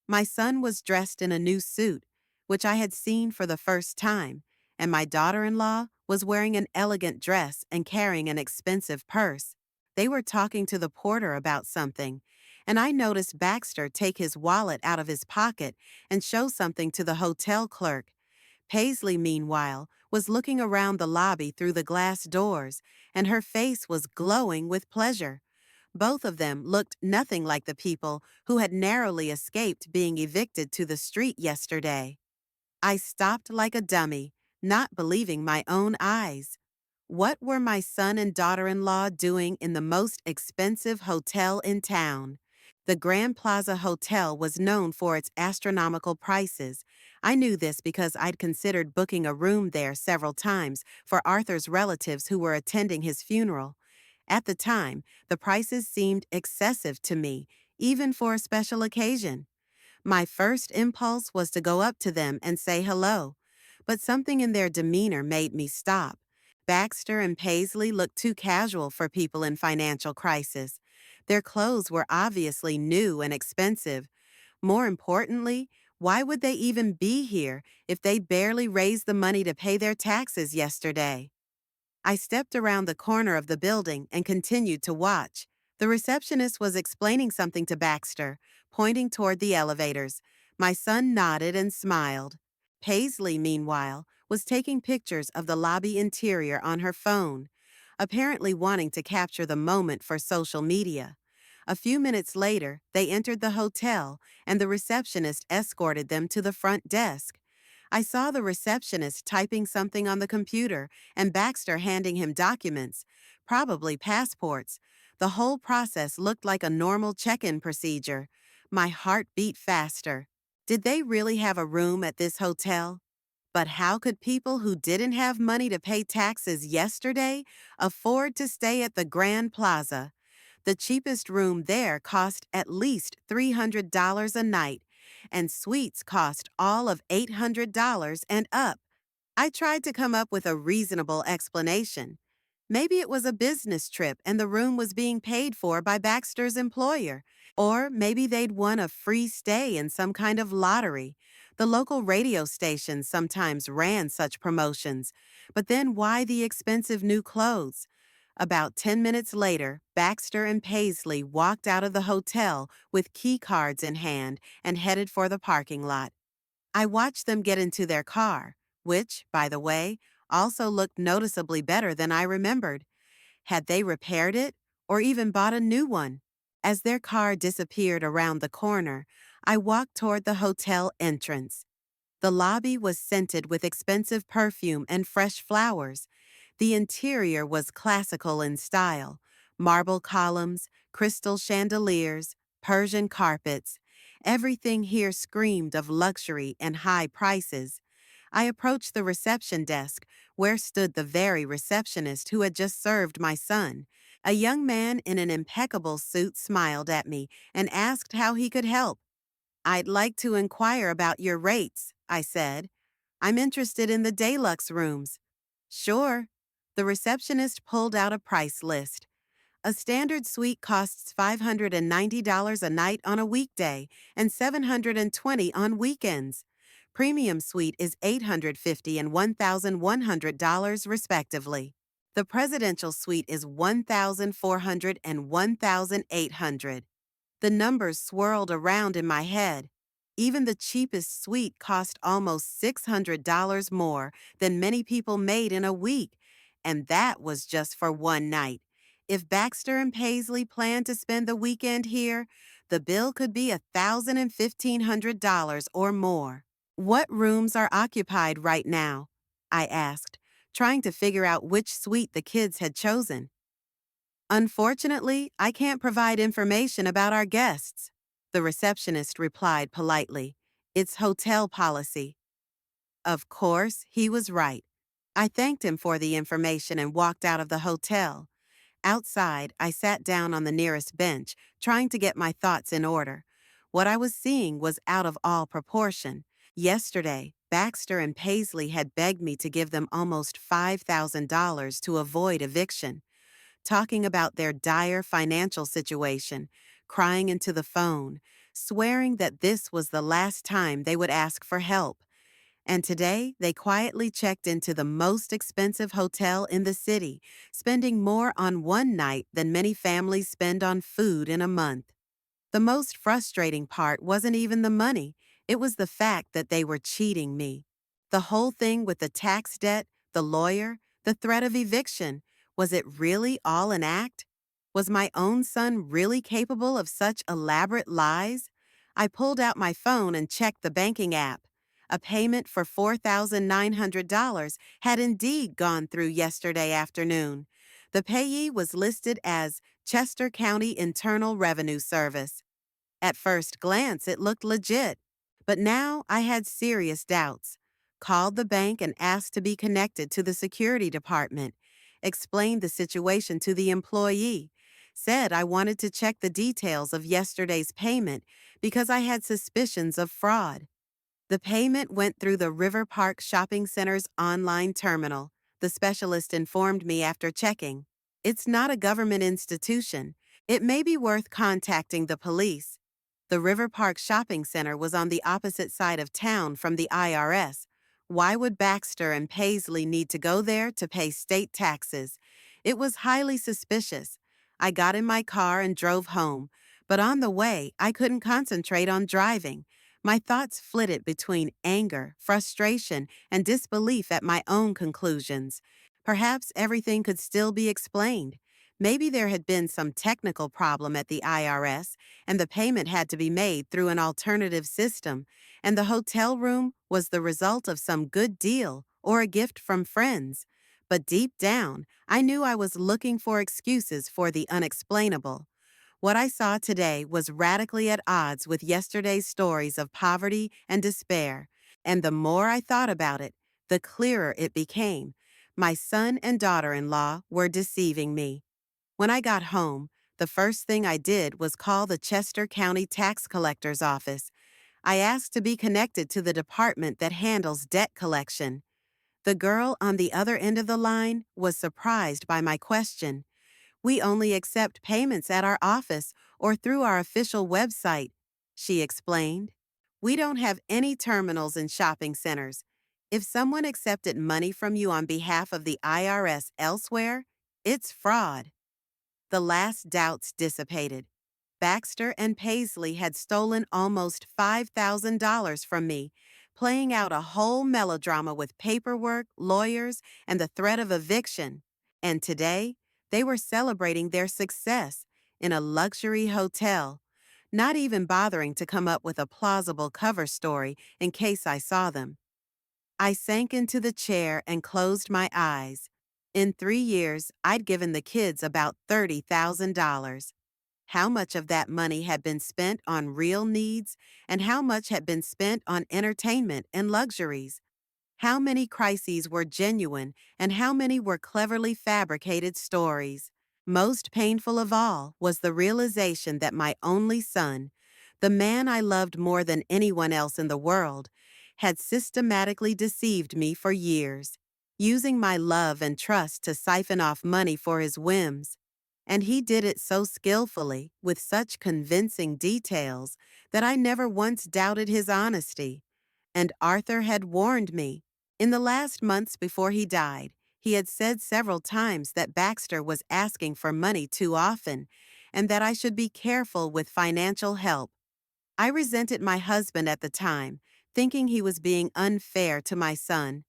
My son was dressed in a new suit, which I had seen for the first time, and my daughter-in-law was wearing an elegant dress and carrying an expensive purse. They were talking to the porter about something, and I noticed Baxter take his wallet out of his pocket and show something to the hotel clerk. Paisley, meanwhile, was looking around the lobby through the glass doors, and her face was glowing with pleasure. Both of them looked nothing like the people who had narrowly escaped being evicted to the street yesterday. I stopped like a dummy, not believing my own eyes. What were my son and daughter-in-law doing in the most expensive hotel in town? The Grand Plaza Hotel was known for its astronomical prices. I knew this because I'd considered booking a room there several times for Arthur's relatives who were attending his funeral. At the time, the prices seemed excessive to me, even for a special occasion. My first impulse was to go up to them and say hello, but something in their demeanor made me stop. Baxter and Paisley looked too casual for people in financial crisis. Their clothes were obviously new and expensive. More importantly, why would they even be here if they barely raised the money to pay their taxes yesterday? I stepped around the corner of the building and continued to watch. The receptionist was explaining something to Baxter, pointing toward the elevators. My son nodded and smiled. Paisley, meanwhile, was taking pictures of the lobby interior on her phone, apparently wanting to capture the moment for social media. A few minutes later, they entered the hotel, and the receptionist escorted them to the front desk. I saw the receptionist typing something on the computer and Baxter handing him documents, probably passports. The whole process looked like a normal check-in procedure. My heart beat faster. Did they really have a room at this hotel? But how could people who didn't have money to pay taxes yesterday afford to stay at the Grand Plaza? The cheapest room there cost at least $300 a night, and suites cost all of $800 and up. I tried to come up with a reasonable explanation. Maybe it was a business trip and the room was being paid for by Baxter's employer. Or maybe they'd won a free stay in some kind of lottery. The local radio stations sometimes ran such promotions. But then why the expensive new clothes? About 10 minutes later, Baxter and Paisley walked out of the hotel with key cards in hand and headed for the parking lot. I watched them get into their car, which, by the way, also looked noticeably better than I remembered. Had they repaired it or even bought a new one? As their car disappeared around the corner, I walked toward the hotel entrance. The lobby was scented with expensive perfume and fresh flowers. The interior was classical in style: marble columns, crystal chandeliers, Persian carpets. Everything here screamed of luxury and high prices. I approached the reception desk, where stood the very receptionist who had just served my son. A young man in an impeccable suit smiled at me and asked how he could help. "I'd like to inquire about your rates," I said. "I'm interested in the deluxe rooms." "Sure." The receptionist pulled out a price list. A standard suite costs $590 a night on a weekday and $720 on weekends. Premium suite is $850 and $1,100 respectively. The presidential suite is $1,400 and $1,800. The numbers swirled around in my head. Even the cheapest suite cost almost $600 more than many people made in a week, and that was just for one night. If Baxter and Paisley planned to spend the weekend here, the bill could be $1,000 and $1,500 or more. "What rooms are occupied right now?" I asked, trying to figure out which suite the kids had chosen. "Unfortunately, I can't provide information about our guests," the receptionist replied politely. "It's hotel policy." Of course, he was right. I thanked him for the information and walked out of the hotel. Outside, I sat down on the nearest bench, trying to get my thoughts in order. What I was seeing was out of all proportion. Yesterday, Baxter and Paisley had begged me to give them almost $5,000 to avoid eviction. talking about their dire financial situation, crying into the phone, swearing that this was the last time they would ask for help. And today, they quietly checked into the most expensive hotel in the city, spending more on one night than many families spend on food in a month. The most frustrating part wasn't even the money, it was the fact that they were cheating me. The whole thing with the tax debt, the lawyer, the threat of eviction, was it really all an act? Was my own son really capable of such elaborate lies? I pulled out my phone and checked the banking app. A payment for $4,900 had indeed gone through yesterday afternoon. The payee was listed as Chester County Internal Revenue Service. At first glance, it looked legit, but now I had serious doubts. Called the bank and asked to be connected to the security department. Explained the situation to the employee. Said I wanted to check the details of yesterday's payment because I had suspicions of fraud. The payment went through the River Park Shopping Center's online terminal, the specialist informed me after checking. It's not a government institution. It may be worth contacting the police. The River Park Shopping Center was on the opposite side of town from the IRS. Why would Baxter and Paisley need to go there to pay state taxes? It was highly suspicious. I got in my car and drove home, but on the way, I couldn't concentrate on driving. My thoughts flitted between anger, frustration, and disbelief at my own conclusions. Perhaps everything could still be explained. Maybe there had been some technical problem at the IRS, and the payment had to be made through an alternative system, and the hotel room was the result of some good deal or a gift from friends. But deep down, I knew I was looking for excuses for the unexplainable. What I saw today was radically at odds with yesterday's stories of poverty and despair, and the more I thought about it, the clearer it became. My son and daughter-in-law were deceiving me. When I got home, the first thing I did was call the Chester County Tax Collector's office. I asked to be connected to the department that handles debt collection. The girl on the other end of the line was surprised by my question. "We only accept payments at our office or through our official website," she explained. "We don't have any terminals in shopping centers. If someone accepted money from you on behalf of the IRS elsewhere, it's fraud." The last doubts dissipated. Baxter and Paisley had stolen almost $5,000 from me, playing out a whole melodrama with paperwork, lawyers, and the threat of eviction. And today, they were celebrating their success in a luxury hotel, not even bothering to come up with a plausible cover story in case I saw them. I sank into the chair and closed my eyes. In 3 years, I'd given the kids about $30,000. How much of that money had been spent on real needs, and how much had been spent on entertainment and luxuries? How many crises were genuine, and how many were cleverly fabricated stories? Most painful of all was the realization that my only son, the man I loved more than anyone else in the world, had systematically deceived me for years, using my love and trust to siphon off money for his whims. And he did it so skillfully, with such convincing details, that I never once doubted his honesty. And Arthur had warned me. In the last months before he died, he had said several times that Baxter was asking for money too often, and that I should be careful with financial help. I resented my husband at the time, thinking he was being unfair to my son.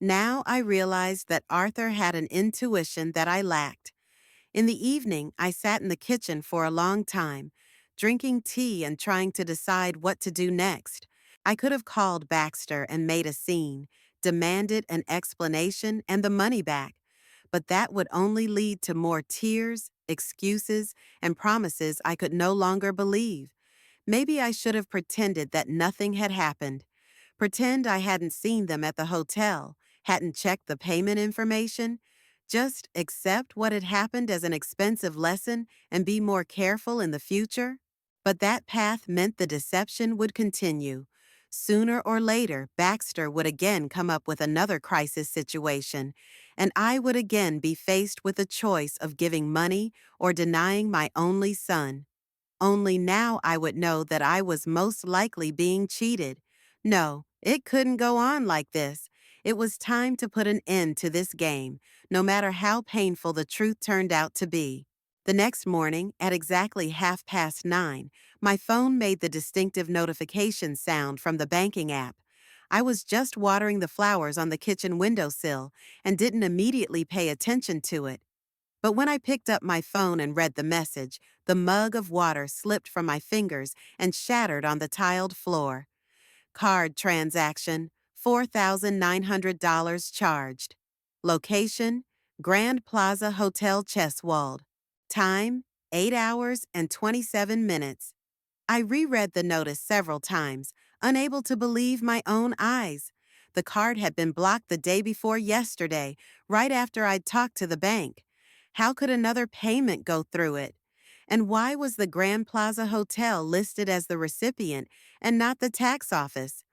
Now I realized that Arthur had an intuition that I lacked. In the evening, I sat in the kitchen for a long time, drinking tea and trying to decide what to do next. I could have called Baxter and made a scene, demanded an explanation and the money back, but that would only lead to more tears, excuses, and promises I could no longer believe. Maybe I should have pretended that nothing had happened. Pretend I hadn't seen them at the hotel, hadn't checked the payment information. Just accept what had happened as an expensive lesson and be more careful in the future. But that path meant the deception would continue. Sooner or later, Baxter would again come up with another crisis situation, and I would again be faced with a choice of giving money or denying my only son. Only now I would know that I was most likely being cheated. No, it couldn't go on like this. It was time to put an end to this game, no matter how painful the truth turned out to be. The next morning, at exactly 9:30, my phone made the distinctive notification sound from the banking app. I was just watering the flowers on the kitchen windowsill and didn't immediately pay attention to it. But when I picked up my phone and read the message, the mug of water slipped from my fingers and shattered on the tiled floor. Card transaction, $4,900 charged. Location, Grand Plaza Hotel Cheswold. Time, 8 hours and 27 minutes. I reread the notice several times, unable to believe my own eyes. The card had been blocked the day before yesterday, right after I'd talked to the bank. How could another payment go through it? And why was the Grand Plaza Hotel listed as the recipient and not the tax office?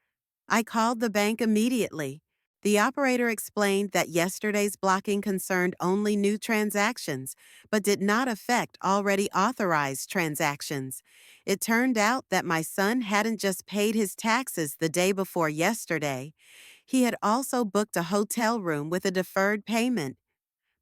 I called the bank immediately. The operator explained that yesterday's blocking concerned only new transactions, but did not affect already authorized transactions. It turned out that my son hadn't just paid his taxes the day before yesterday. He had also booked a hotel room with a deferred payment.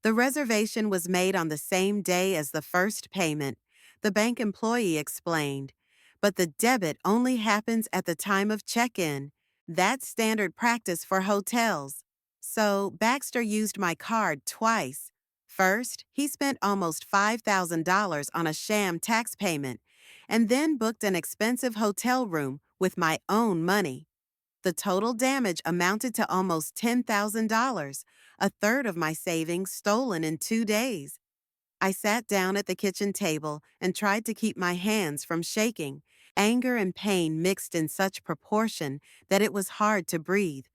The reservation was made on the same day as the first payment, the bank employee explained. But the debit only happens at the time of check-in. That's standard practice for hotels. So Baxter used my card twice. First, he spent almost $5,000 on a sham tax payment, and then booked an expensive hotel room with my own money. The total damage amounted to almost $10,000, a third of my savings stolen in 2 days. I sat down at the kitchen table and tried to keep my hands from shaking. Anger and pain mixed in such proportion that it was hard to breathe.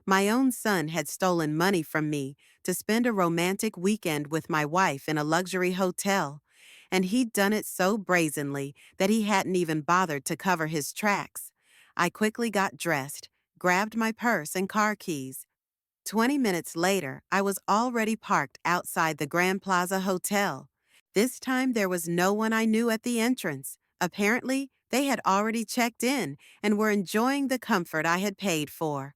My own son had stolen money from me to spend a romantic weekend with my wife in a luxury hotel, and he'd done it so brazenly that he hadn't even bothered to cover his tracks. I quickly got dressed, grabbed my purse and car keys. 20 minutes later, I was already parked outside the Grand Plaza Hotel. This time there was no one I knew at the entrance. Apparently, they had already checked in and were enjoying the comfort I had paid for.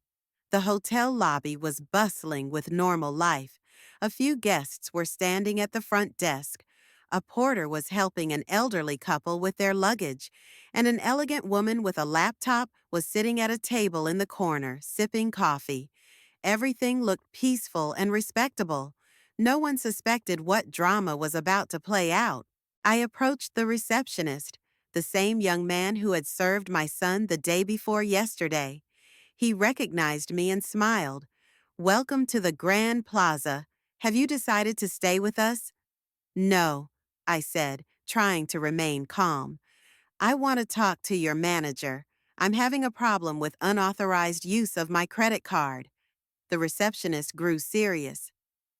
The hotel lobby was bustling with normal life. A few guests were standing at the front desk. A porter was helping an elderly couple with their luggage, and an elegant woman with a laptop was sitting at a table in the corner, sipping coffee. Everything looked peaceful and respectable. No one suspected what drama was about to play out. I approached the receptionist, the same young man who had served my son the day before yesterday. He recognized me and smiled. "Welcome to the Grand Plaza. Have you decided to stay with us?" "No," I said, trying to remain calm. "I want to talk to your manager. I'm having a problem with unauthorized use of my credit card." The receptionist grew serious.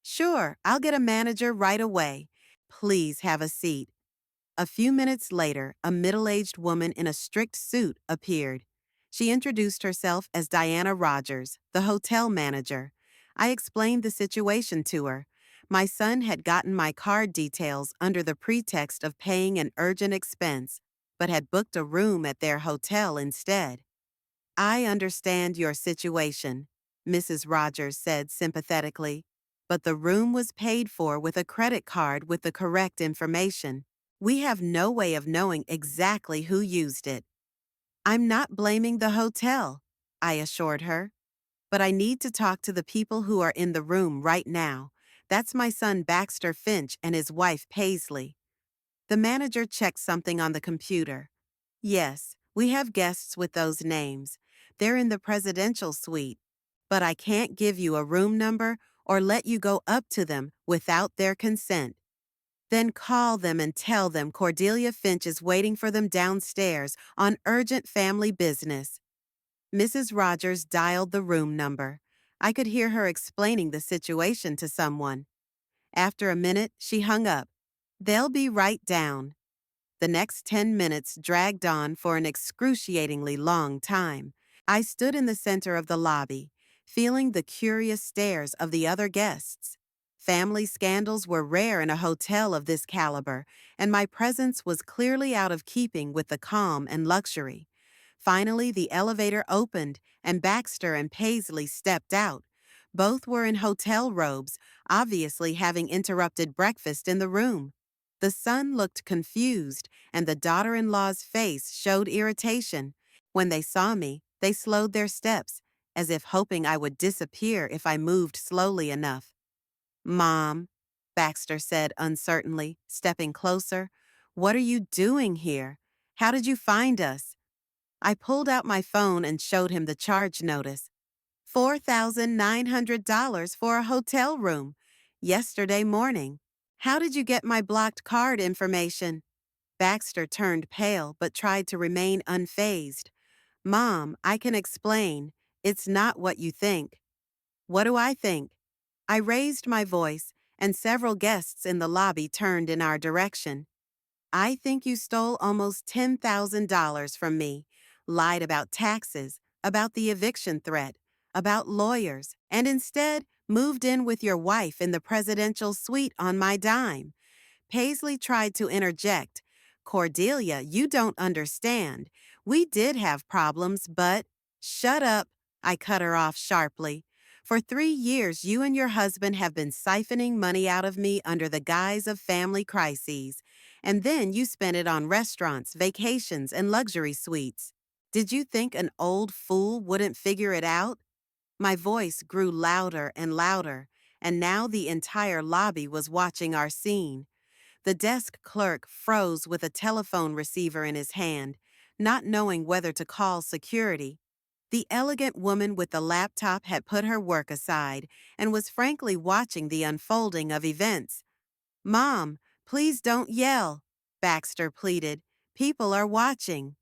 "Sure, I'll get a manager right away. Please have a seat." A few minutes later, a middle-aged woman in a strict suit appeared. She introduced herself as Diana Rogers, the hotel manager. I explained the situation to her. My son had gotten my card details under the pretext of paying an urgent expense, but had booked a room at their hotel instead. "I understand your situation," Mrs. Rogers said sympathetically, "but the room was paid for with a credit card with the correct information. We have no way of knowing exactly who used it." "I'm not blaming the hotel," I assured her, "but I need to talk to the people who are in the room right now. That's my son Baxter Finch and his wife Paisley." The manager checked something on the computer. "Yes, we have guests with those names. They're in the presidential suite, but I can't give you a room number or let you go up to them without their consent." "Then call them and tell them Cordelia Finch is waiting for them downstairs on urgent family business." Mrs. Rogers dialed the room number. I could hear her explaining the situation to someone. After a minute, she hung up. "They'll be right down." The next 10 minutes dragged on for an excruciatingly long time. I stood in the center of the lobby, feeling the curious stares of the other guests. Family scandals were rare in a hotel of this caliber, and my presence was clearly out of keeping with the calm and luxury. Finally, the elevator opened, and Baxter and Paisley stepped out. Both were in hotel robes, obviously having interrupted breakfast in the room. The son looked confused, and the daughter-in-law's face showed irritation. When they saw me, they slowed their steps, as if hoping I would disappear if I moved slowly enough. "Mom," Baxter said uncertainly, stepping closer, "what are you doing here? How did you find us?" I pulled out my phone and showed him the charge notice. $4,900 for a hotel room. Yesterday morning. How did you get my blocked card information? Baxter turned pale but tried to remain unfazed. Mom, I can explain. It's not what you think. What do I think? I raised my voice, and several guests in the lobby turned in our direction. I think you stole almost $10,000 from me, lied about taxes, about the eviction threat, about lawyers, and instead moved in with your wife in the presidential suite on my dime. Paisley tried to interject. Cordelia, you don't understand. We did have problems, but— Shut up, I cut her off sharply. For 3 years, you and your husband have been siphoning money out of me under the guise of family crises, and then you spent it on restaurants, vacations, and luxury suites. Did you think an old fool wouldn't figure it out? My voice grew louder and louder, and now the entire lobby was watching our scene. The desk clerk froze with a telephone receiver in his hand, not knowing whether to call security. The elegant woman with the laptop had put her work aside and was frankly watching the unfolding of events. "Mom, please don't yell," Baxter pleaded. "People are watching."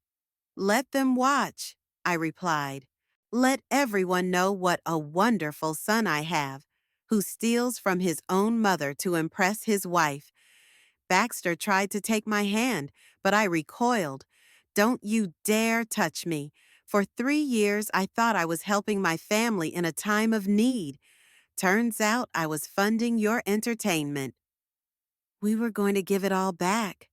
"Let them watch," I replied. "Let everyone know what a wonderful son I have, who steals from his own mother to impress his wife." Baxter tried to take my hand, but I recoiled. "Don't you dare touch me. For 3 years, I thought I was helping my family in a time of need. Turns out I was funding your entertainment." "We were going to give it all back,"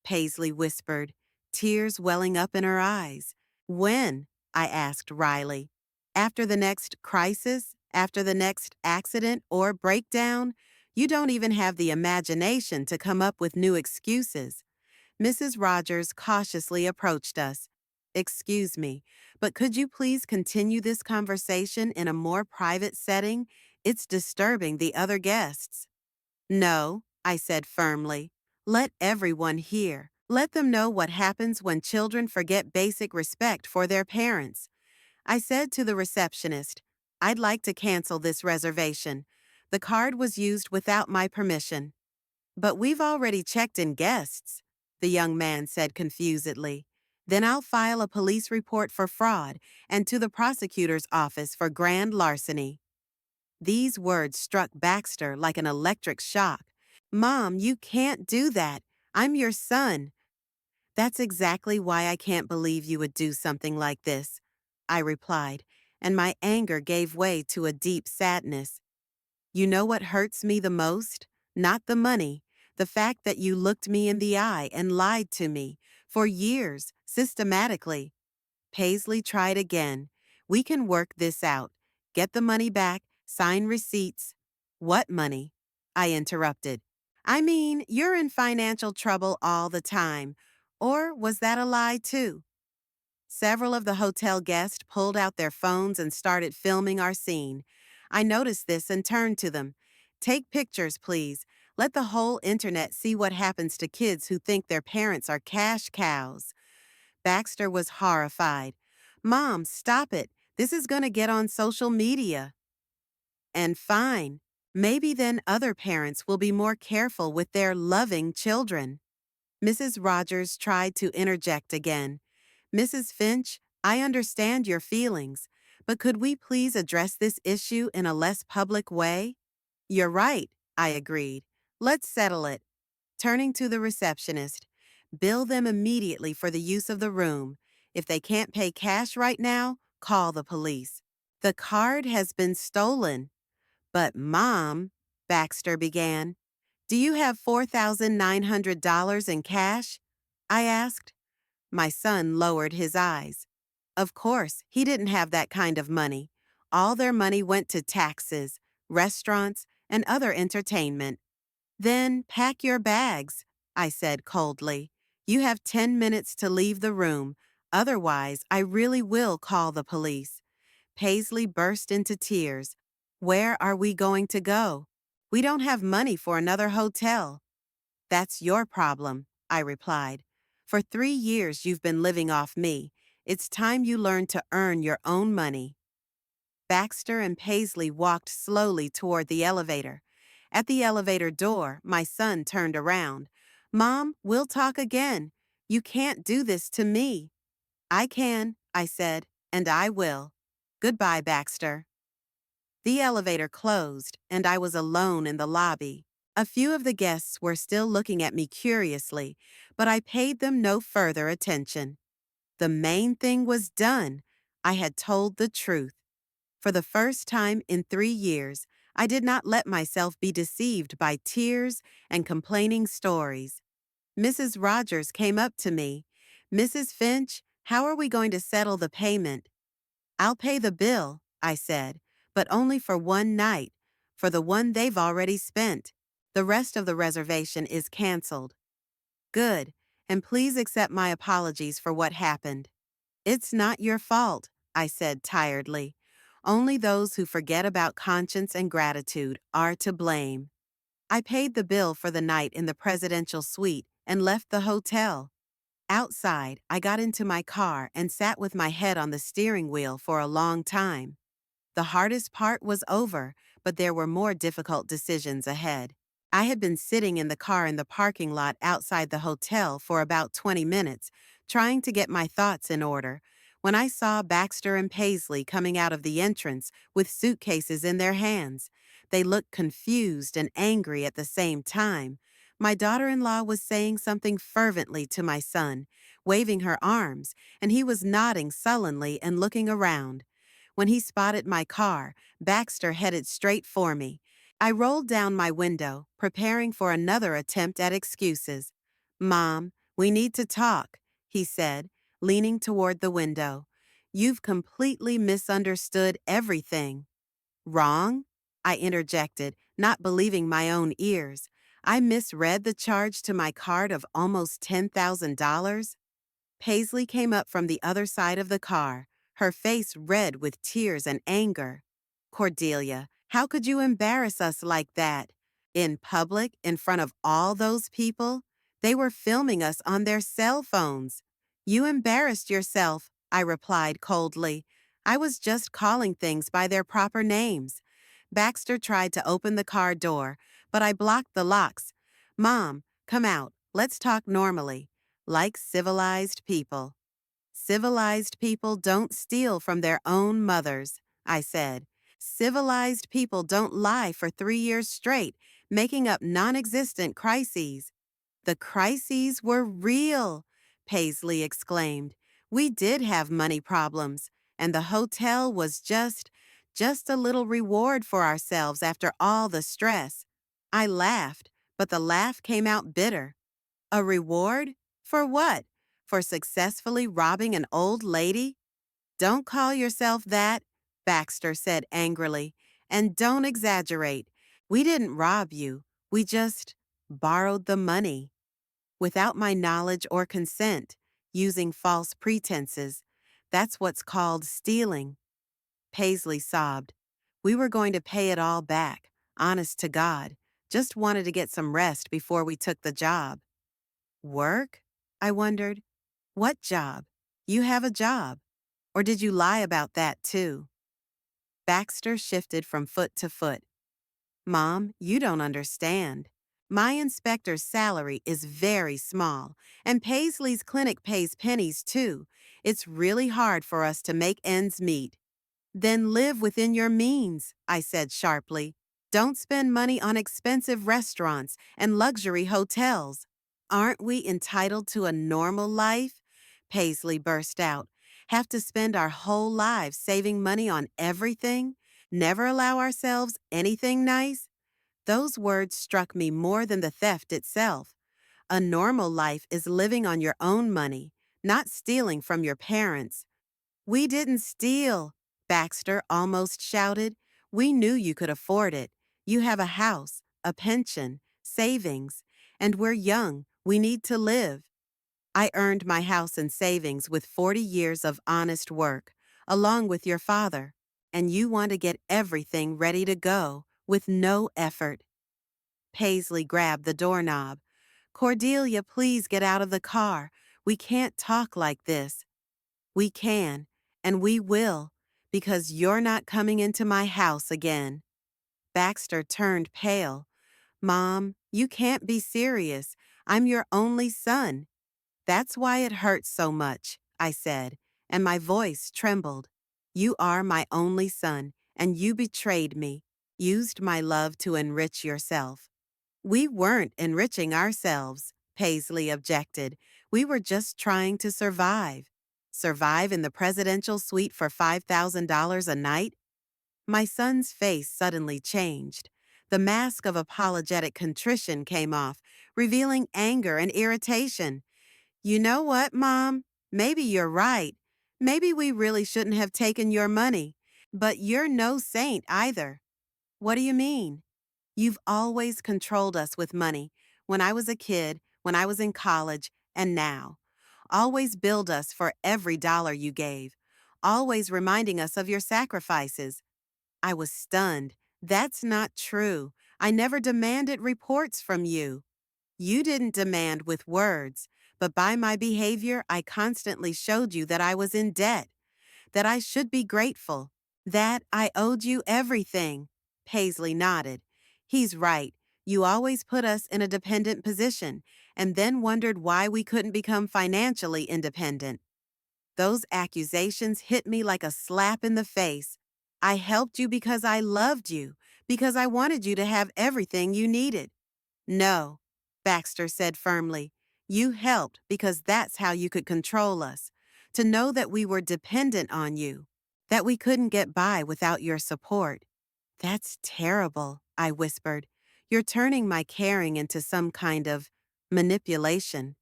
Paisley whispered, tears welling up in her eyes. "When?" I asked wryly. "After the next crisis? After the next accident or breakdown? You don't even have the imagination to come up with new excuses." Mrs. Rogers cautiously approached us. "Excuse me, but could you please continue this conversation in a more private setting? It's disturbing the other guests." "No," I said firmly. "Let everyone hear. Let them know what happens when children forget basic respect for their parents." I said to the receptionist, "I'd like to cancel this reservation. The card was used without my permission." "But we've already checked in guests," the young man said confusedly. "Then I'll file a police report for fraud and to the prosecutor's office for grand larceny." These words struck Baxter like an electric shock. "Mom, you can't do that. I'm your son." "That's exactly why I can't believe you would do something like this," I replied, and my anger gave way to a deep sadness. "You know what hurts me the most? Not the money. The fact that you looked me in the eye and lied to me, for years, systematically." Paisley tried again. "We can work this out. Get the money back, sign receipts." "What money?" I interrupted. "I mean, you're in financial trouble all the time. Or was that a lie too?" Several of the hotel guests pulled out their phones and started filming our scene. I noticed this and turned to them. "Take pictures, please. Let the whole internet see what happens to kids who think their parents are cash cows." Baxter was horrified. "Mom, stop it. This is going to get on social media." "And fine. Maybe then other parents will be more careful with their loving children." Mrs. Rogers tried to interject again. "Mrs. Finch, I understand your feelings, but could we please address this issue in a less public way?" "You're right," I agreed. "Let's settle it." Turning to the receptionist, "Bill them immediately for the use of the room. If they can't pay cash right now, call the police. The card has been stolen. But, Mom, Baxter began. Do you have $4,900 in cash? I asked. My son lowered his eyes. Of course, he didn't have that kind of money. All their money went to taxes, restaurants, and other entertainment. Then pack your bags, I said coldly. You have 10 minutes to leave the room. Otherwise, I really will call the police. Paisley burst into tears. Where are we going to go? We don't have money for another hotel. That's your problem, I replied. For 3 years you've been living off me. It's time you learned to earn your own money. Baxter and Paisley walked slowly toward the elevator. At the elevator door, my son turned around. Mom, we'll talk again. You can't do this to me. I can, I said, and I will. Goodbye, Baxter. The elevator closed, and I was alone in the lobby. A few of the guests were still looking at me curiously, but I paid them no further attention. The main thing was done. I had told the truth. For the first time in 3 years, I did not let myself be deceived by tears and complaining stories. Mrs. Rogers came up to me. Mrs. Finch, how are we going to settle the payment? I'll pay the bill, I said, but only for one night, for the one they've already spent. The rest of the reservation is canceled. Good, and please accept my apologies for what happened. It's not your fault, I said tiredly. Only those who forget about conscience and gratitude are to blame. I paid the bill for the night in the presidential suite and left the hotel. Outside, I got into my car and sat with my head on the steering wheel for a long time. The hardest part was over, but there were more difficult decisions ahead. I had been sitting in the car in the parking lot outside the hotel for about 20 minutes, trying to get my thoughts in order, when I saw Baxter and Paisley coming out of the entrance with suitcases in their hands. They looked confused and angry at the same time. My daughter-in-law was saying something fervently to my son, waving her arms, and he was nodding sullenly and looking around. When he spotted my car, Baxter headed straight for me. I rolled down my window, preparing for another attempt at excuses. Mom, we need to talk, he said, leaning toward the window. You've completely misunderstood everything. Wrong? I interjected, not believing my own ears. I misread the charge to my card of almost $10,000? Paisley came up from the other side of the car, her face red with tears and anger. Cordelia, how could you embarrass us like that? In public, in front of all those people? They were filming us on their cell phones. You embarrassed yourself, I replied coldly. I was just calling things by their proper names. Baxter tried to open the car door, but I blocked the locks. Mom, come out. Let's talk normally. Like civilized people. Civilized people don't steal from their own mothers, I said. Civilized people don't lie for 3 years straight, making up non-existent crises. The crises were real, Paisley exclaimed. We did have money problems, and the hotel was just a little reward for ourselves after all the stress. I laughed, but the laugh came out bitter. A reward? For what? For successfully robbing an old lady? Don't call yourself that, Baxter said angrily. And don't exaggerate. We didn't rob you. We just borrowed the money. Without my knowledge or consent, using false pretenses. That's what's called stealing. Paisley sobbed. We were going to pay it all back, honest to God. Just wanted to get some rest before we took the job. Work? I wondered. What job? You have a job. Or did you lie about that too? Baxter shifted from foot to foot. Mom, you don't understand. My inspector's salary is very small, and Paisley's clinic pays pennies too. It's really hard for us to make ends meet. Then live within your means, I said sharply. Don't spend money on expensive restaurants and luxury hotels. Aren't we entitled to a normal life? Paisley burst out. Have to spend our whole lives saving money on everything? Never allow ourselves anything nice? Those words struck me more than the theft itself. A normal life is living on your own money, not stealing from your parents. We didn't steal, Baxter almost shouted. We knew you could afford it. You have a house, a pension, savings, and we're young. We need to live. I earned my house and savings with 40 years of honest work, along with your father, and you want to get everything ready to go with no effort. Paisley grabbed the doorknob. Cordelia, please get out of the car. We can't talk like this. We can, and we will, because you're not coming into my house again. Baxter turned pale. Mom, you can't be serious. I'm your only son. That's why it hurts so much, I said, and my voice trembled. You are my only son, and you betrayed me, used my love to enrich yourself. We weren't enriching ourselves, Paisley objected. We were just trying to survive. Survive in the presidential suite for $5,000 a night? My son's face suddenly changed. The mask of apologetic contrition came off, revealing anger and irritation. You know what, Mom? Maybe you're right. Maybe we really shouldn't have taken your money. But you're no saint either. What do you mean? You've always controlled us with money. When I was a kid, when I was in college, and now. Always billed us for every dollar you gave. Always reminding us of your sacrifices. I was stunned. That's not true. I never demanded reports from you. You didn't demand with words, but by my behavior, I constantly showed you that I was in debt, that I should be grateful, that I owed you everything. Paisley nodded. He's right. You always put us in a dependent position, and then wondered why we couldn't become financially independent. Those accusations hit me like a slap in the face. I helped you because I loved you, because I wanted you to have everything you needed. No, Baxter said firmly. You helped because that's how you could control us. To know that we were dependent on you, that we couldn't get by without your support. That's terrible, I whispered. You're turning my caring into some kind of manipulation.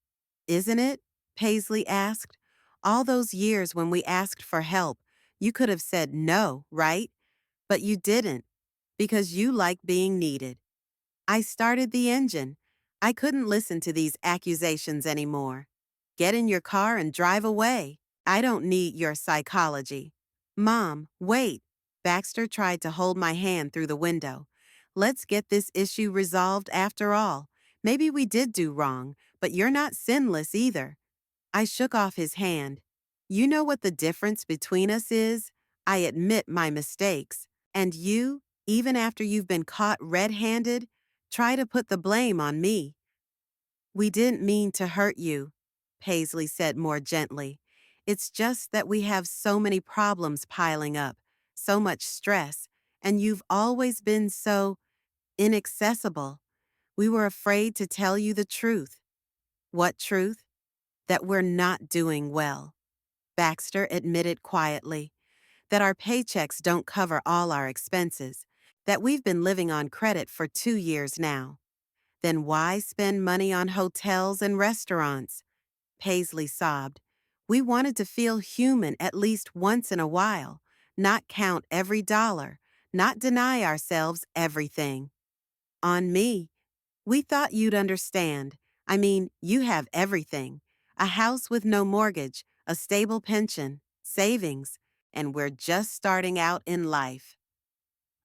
Isn't it? Paisley asked. All those years when we asked for help, you could have said no, right? But you didn't, because you like being needed. I started the engine. I couldn't listen to these accusations anymore. Get in your car and drive away. I don't need your psychology. Mom, wait. Baxter tried to hold my hand through the window. Let's get this issue resolved after all. Maybe we did do wrong, but you're not sinless either. I shook off his hand. You know what the difference between us is? I admit my mistakes. And you, even after you've been caught red-handed, try to put the blame on me. We didn't mean to hurt you, Paisley said more gently. It's just that we have so many problems piling up, so much stress, and you've always been so inaccessible. We were afraid to tell you the truth. What truth? That we're not doing well. Baxter admitted quietly. That our paychecks don't cover all our expenses. That we've been living on credit for 2 years now. Then why spend money on hotels and restaurants? Paisley sobbed. We wanted to feel human at least once in a while, not count every dollar, not deny ourselves everything. On me. We thought you'd understand. I mean, you have everything. A house with no mortgage, a stable pension, savings, and we're just starting out in life.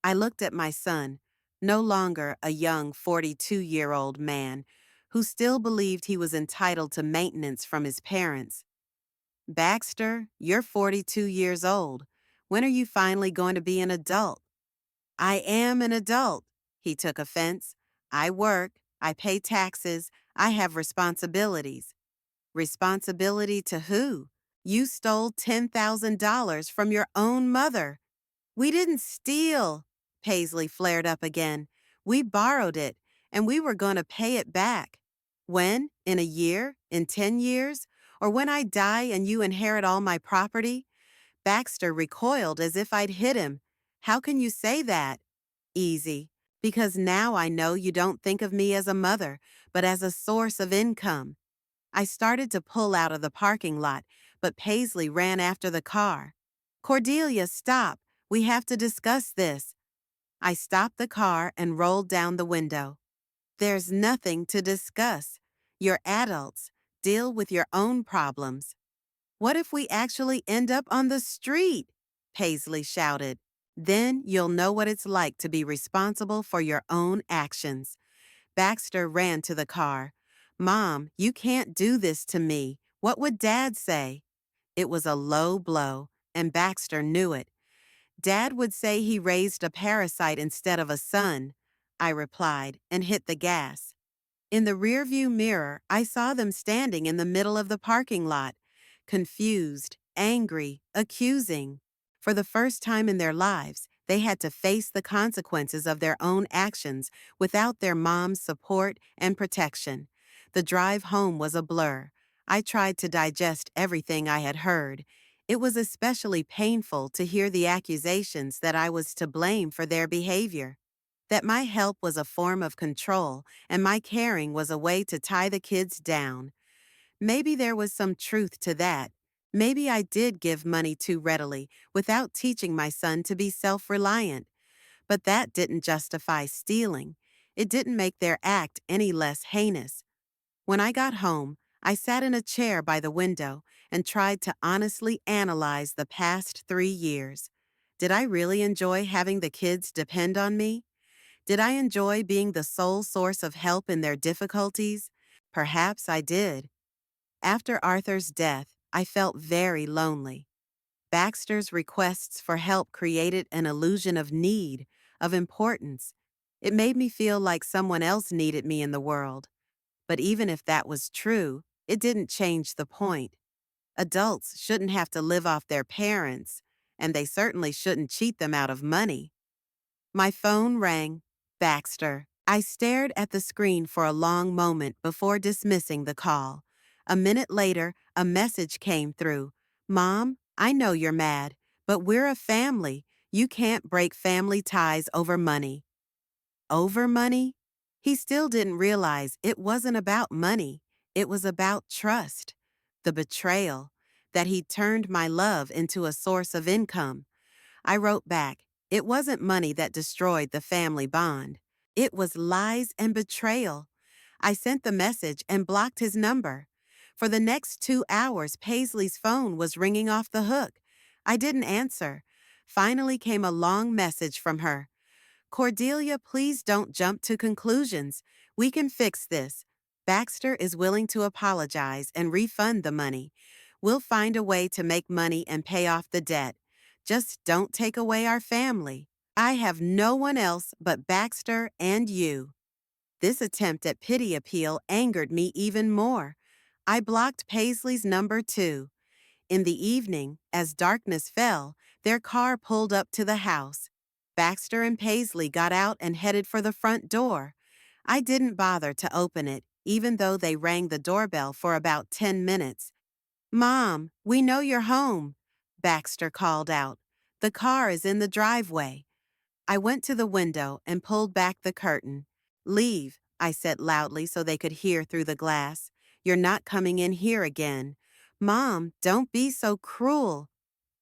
I looked at my son, no longer a young 42-year-old man who still believed he was entitled to maintenance from his parents. Baxter, you're 42 years old. When are you finally going to be an adult? I am an adult, he took offense. I work, I pay taxes, I have responsibilities. Responsibility to who? You stole $10,000 from your own mother. We didn't steal, Paisley flared up again. We borrowed it, and we were going to pay it back. When? In a year? In 10 years? Or when I die and you inherit all my property? Baxter recoiled as if I'd hit him. How can you say that? Easy. Because now I know you don't think of me as a mother, but as a source of income. I started to pull out of the parking lot, but Paisley ran after the car. Cordelia, stop. We have to discuss this. I stopped the car and rolled down the window. There's nothing to discuss. You're adults. Deal with your own problems. What if we actually end up on the street? Paisley shouted. Then you'll know what it's like to be responsible for your own actions. Baxter ran to the car. Mom, you can't do this to me. What would Dad say? It was a low blow, and Baxter knew it. Dad would say he raised a parasite instead of a son, I replied, and hit the gas. In the rearview mirror, I saw them standing in the middle of the parking lot, confused, angry, accusing. For the first time in their lives, they had to face the consequences of their own actions without their mom's support and protection. The drive home was a blur. I tried to digest everything I had heard. It was especially painful to hear the accusations that I was to blame for their behavior, that my help was a form of control and my caring was a way to tie the kids down. Maybe there was some truth to that. Maybe I did give money too readily without teaching my son to be self-reliant. But that didn't justify stealing. It didn't make their act any less heinous. When I got home, I sat in a chair by the window and tried to honestly analyze the past 3 years. Did I really enjoy having the kids depend on me? Did I enjoy being the sole source of help in their difficulties? Perhaps I did. After Arthur's death, I felt very lonely. Baxter's requests for help created an illusion of need, of importance. It made me feel like someone else needed me in the world. But even if that was true, it didn't change the point. Adults shouldn't have to live off their parents, and they certainly shouldn't cheat them out of money. My phone rang. Baxter. I stared at the screen for a long moment before dismissing the call. A minute later, a message came through. Mom, I know you're mad, but we're a family. You can't break family ties over money. Over money? He still didn't realize it wasn't about money. It was about trust. The betrayal. That he'd turned my love into a source of income. I wrote back, it wasn't money that destroyed the family bond. It was lies and betrayal. I sent the message and blocked his number. For the next 2 hours, Paisley's phone was ringing off the hook. I didn't answer. Finally came a long message from her. Cordelia, please don't jump to conclusions. We can fix this. Baxter is willing to apologize and refund the money. We'll find a way to make money and pay off the debt. Just don't take away our family. I have no one else but Baxter and you. This attempt at pity appeal angered me even more. I blocked Paisley's number too. In the evening, as darkness fell, their car pulled up to the house. Baxter and Paisley got out and headed for the front door. I didn't bother to open it, even though they rang the doorbell for about 10 minutes. Mom, we know you're home, Baxter called out. The car is in the driveway. I went to the window and pulled back the curtain. Leave, I said loudly so they could hear through the glass. You're not coming in here again. Mom, don't be so cruel,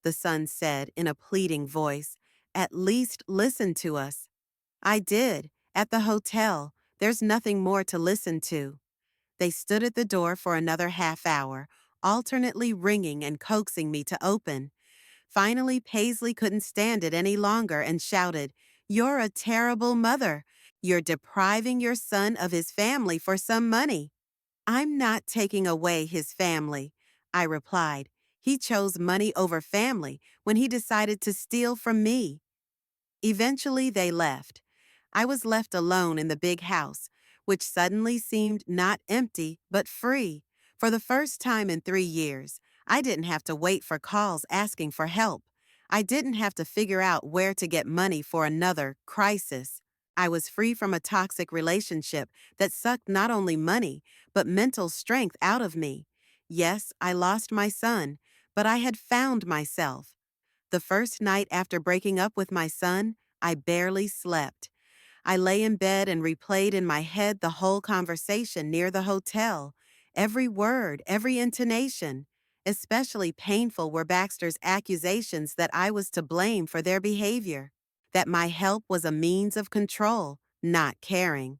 the son said in a pleading voice. At least listen to us. I did, at the hotel. There's nothing more to listen to. They stood at the door for another half-hour, alternately ringing and coaxing me to open. Finally, Paisley couldn't stand it any longer and shouted, You're a terrible mother. You're depriving your son of his family for some money. I'm not taking away his family, I replied. He chose money over family when he decided to steal from me. Eventually, they left. I was left alone in the big house, which suddenly seemed not empty, but free. For the first time in 3 years, I didn't have to wait for calls asking for help. I didn't have to figure out where to get money for another crisis. I was free from a toxic relationship that sucked not only money, but mental strength out of me. Yes, I lost my son, but I had found myself. The first night after breaking up with my son, I barely slept. I lay in bed and replayed in my head the whole conversation near the hotel. Every word, every intonation. Especially painful were Baxter's accusations that I was to blame for their behavior, that my help was a means of control, not caring.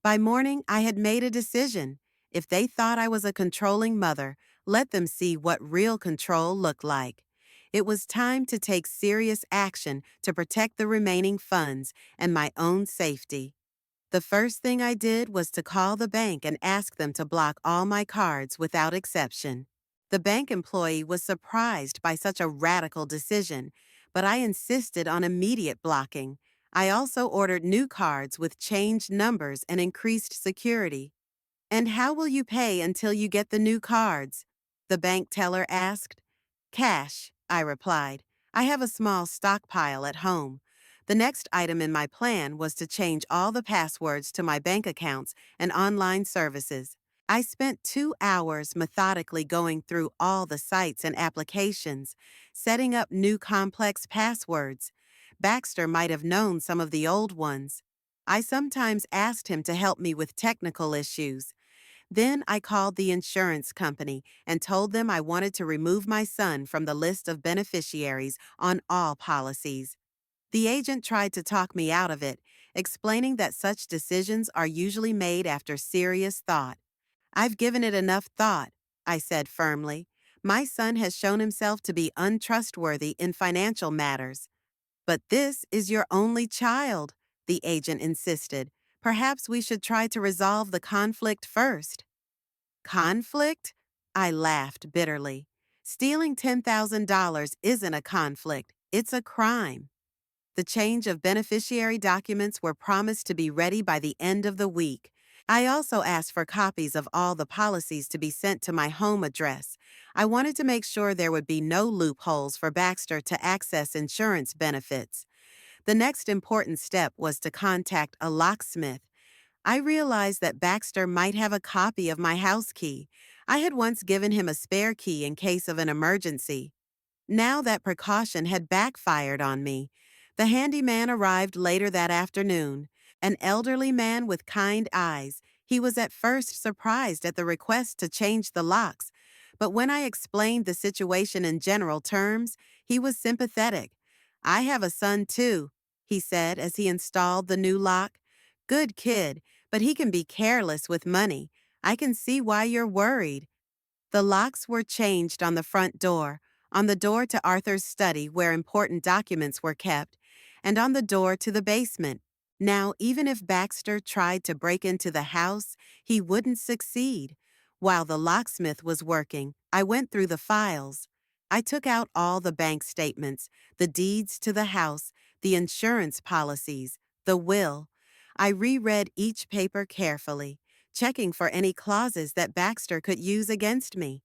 By morning, I had made a decision. If they thought I was a controlling mother, let them see what real control looked like. It was time to take serious action to protect the remaining funds and my own safety. The first thing I did was to call the bank and ask them to block all my cards without exception. The bank employee was surprised by such a radical decision, but I insisted on immediate blocking. I also ordered new cards with changed numbers and increased security. "And how will you pay until you get the new cards?" the bank teller asked. "Cash," I replied. "I have a small stockpile at home." The next item in my plan was to change all the passwords to my bank accounts and online services. I spent 2 hours methodically going through all the sites and applications, setting up new complex passwords. Baxter might have known some of the old ones. I sometimes asked him to help me with technical issues. Then I called the insurance company and told them I wanted to remove my son from the list of beneficiaries on all policies. The agent tried to talk me out of it, explaining that such decisions are usually made after serious thought. "I've given it enough thought," I said firmly. "My son has shown himself to be untrustworthy in financial matters." "But this is your only child," the agent insisted. "Perhaps we should try to resolve the conflict first." "Conflict?" I laughed bitterly. "Stealing $10,000 isn't a conflict, it's a crime." The change of beneficiary documents were promised to be ready by the end of the week. I also asked for copies of all the policies to be sent to my home address. I wanted to make sure there would be no loopholes for Baxter to access insurance benefits. The next important step was to contact a locksmith. I realized that Baxter might have a copy of my house key. I had once given him a spare key in case of an emergency. Now that precaution had backfired on me. The handyman arrived later that afternoon, an elderly man with kind eyes. He was at first surprised at the request to change the locks, but when I explained the situation in general terms, he was sympathetic. "I have a son too," he said as he installed the new lock. "Good kid, but he can be careless with money. I can see why you're worried." The locks were changed on the front door, on the door to Arthur's study where important documents were kept, and on the door to the basement. Now, even if Baxter tried to break into the house, he wouldn't succeed. While the locksmith was working, I went through the files. I took out all the bank statements, the deeds to the house, the insurance policies, the will. I reread each paper carefully, checking for any clauses that Baxter could use against me.